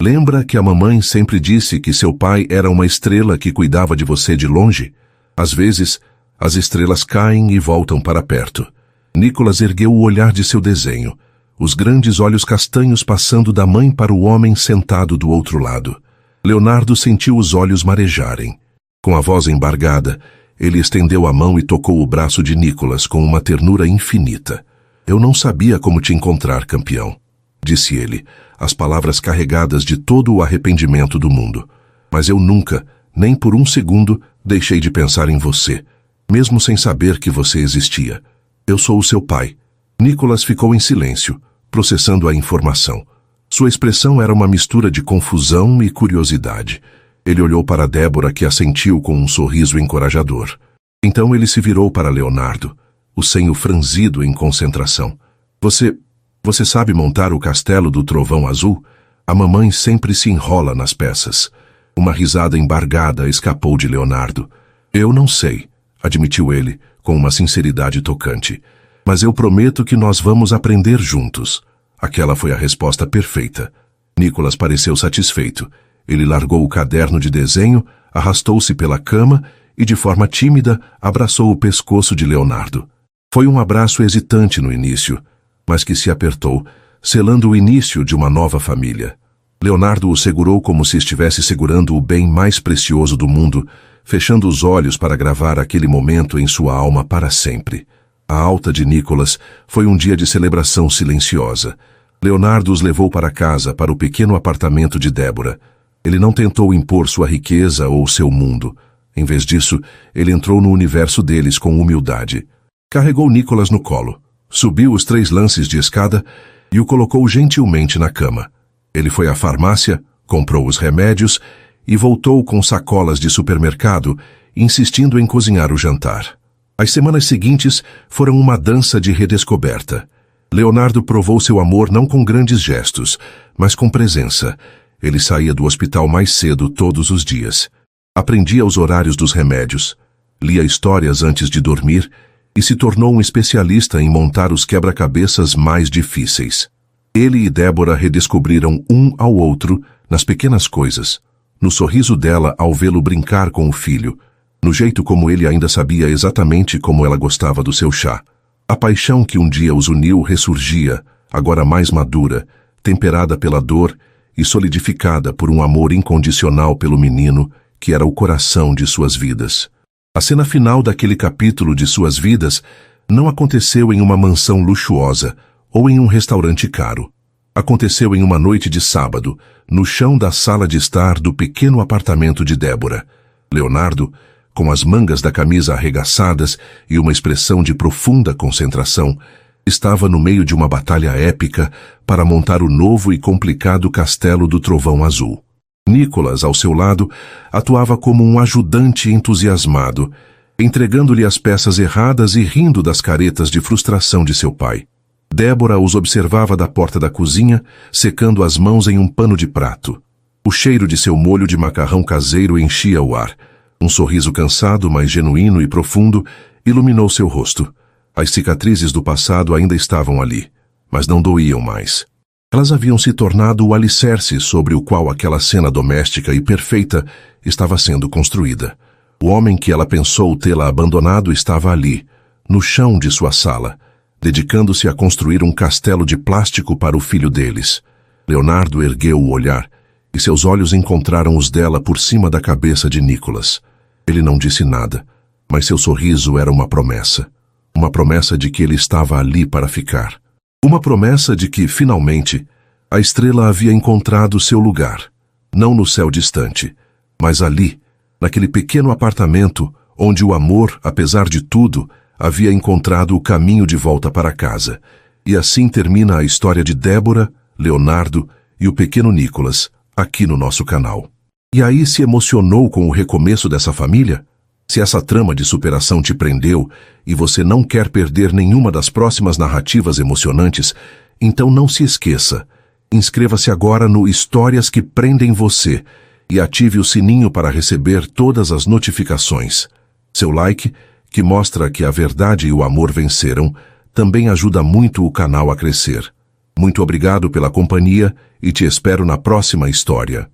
Lembra que a mamãe sempre disse que seu pai era uma estrela que cuidava de você de longe? Às vezes, as estrelas caem e voltam para perto. Nicholas ergueu o olhar de seu desenho, os grandes olhos castanhos passando da mãe para o homem sentado do outro lado. Leonardo sentiu os olhos marejarem. Com a voz embargada, ele estendeu a mão e tocou o braço de Nicholas com uma ternura infinita. Eu não sabia como te encontrar, campeão, disse ele, as palavras carregadas de todo o arrependimento do mundo. Mas eu nunca, nem por um segundo, deixei de pensar em você, mesmo sem saber que você existia. Eu sou o seu pai. Nicholas ficou em silêncio, processando a informação. Sua expressão era uma mistura de confusão e curiosidade. Ele olhou para Débora, que assentiu com um sorriso encorajador. Então ele se virou para Leonardo, o senho franzido em concentração. Você sabe montar o castelo do trovão azul? A mamãe sempre se enrola nas peças. Uma risada embargada escapou de Leonardo. Eu não sei, admitiu ele, com uma sinceridade tocante. Mas eu prometo que nós vamos aprender juntos. Aquela foi a resposta perfeita. Nicholas pareceu satisfeito. Ele largou o caderno de desenho, arrastou-se pela cama e, de forma tímida, abraçou o pescoço de Leonardo. Foi um abraço hesitante no início, mas que se apertou, selando o início de uma nova família. Leonardo o segurou como se estivesse segurando o bem mais precioso do mundo, fechando os olhos para gravar aquele momento em sua alma para sempre. A alta de Nicholas foi um dia de celebração silenciosa. Leonardo os levou para casa, para o pequeno apartamento de Débora. Ele não tentou impor sua riqueza ou seu mundo. Em vez disso, ele entrou no universo deles com humildade. Carregou Nicholas no colo, subiu os 3 lances de escada e o colocou gentilmente na cama. Ele foi à farmácia, comprou os remédios e voltou com sacolas de supermercado, insistindo em cozinhar o jantar. As semanas seguintes foram uma dança de redescoberta. Leonardo provou seu amor não com grandes gestos, mas com presença. Ele saía do hospital mais cedo todos os dias. Aprendia os horários dos remédios, lia histórias antes de dormir e se tornou um especialista em montar os quebra-cabeças mais difíceis. Ele e Débora redescobriram um ao outro nas pequenas coisas, no sorriso dela ao vê-lo brincar com o filho, no jeito como ele ainda sabia exatamente como ela gostava do seu chá. A paixão que um dia os uniu ressurgia, agora mais madura, temperada pela dor e solidificada por um amor incondicional pelo menino que era o coração de suas vidas. A cena final daquele capítulo de suas vidas não aconteceu em uma mansão luxuosa ou em um restaurante caro. Aconteceu em uma noite de sábado, no chão da sala de estar do pequeno apartamento de Débora. Leonardo, com as mangas da camisa arregaçadas e uma expressão de profunda concentração, estava no meio de uma batalha épica para montar o novo e complicado castelo do Trovão Azul. Nicholas, ao seu lado, atuava como um ajudante entusiasmado, entregando-lhe as peças erradas e rindo das caretas de frustração de seu pai. Débora os observava da porta da cozinha, secando as mãos em um pano de prato. O cheiro de seu molho de macarrão caseiro enchia o ar. Um sorriso cansado, mas genuíno e profundo, iluminou seu rosto. As cicatrizes do passado ainda estavam ali, mas não doíam mais. Elas haviam se tornado o alicerce sobre o qual aquela cena doméstica e perfeita estava sendo construída. O homem que ela pensou tê-la abandonado estava ali, no chão de sua sala, dedicando-se a construir um castelo de plástico para o filho deles. Leonardo ergueu o olhar e seus olhos encontraram os dela por cima da cabeça de Nicholas. Ele não disse nada, mas seu sorriso era uma promessa. Uma promessa de que ele estava ali para ficar. Uma promessa de que, finalmente, a estrela havia encontrado seu lugar. Não no céu distante, mas ali, naquele pequeno apartamento onde o amor, apesar de tudo, havia encontrado o caminho de volta para casa. E assim termina a história de Débora, Leonardo e o pequeno Nicholas, aqui no nosso canal. E aí se emocionou com o recomeço dessa família? Se essa trama de superação te prendeu e você não quer perder nenhuma das próximas narrativas emocionantes, então não se esqueça. Inscreva-se agora no Histórias que Prendem Você e ative o sininho para receber todas as notificações. Seu like, que mostra que a verdade e o amor venceram, também ajuda muito o canal a crescer. Muito obrigado pela companhia e te espero na próxima história.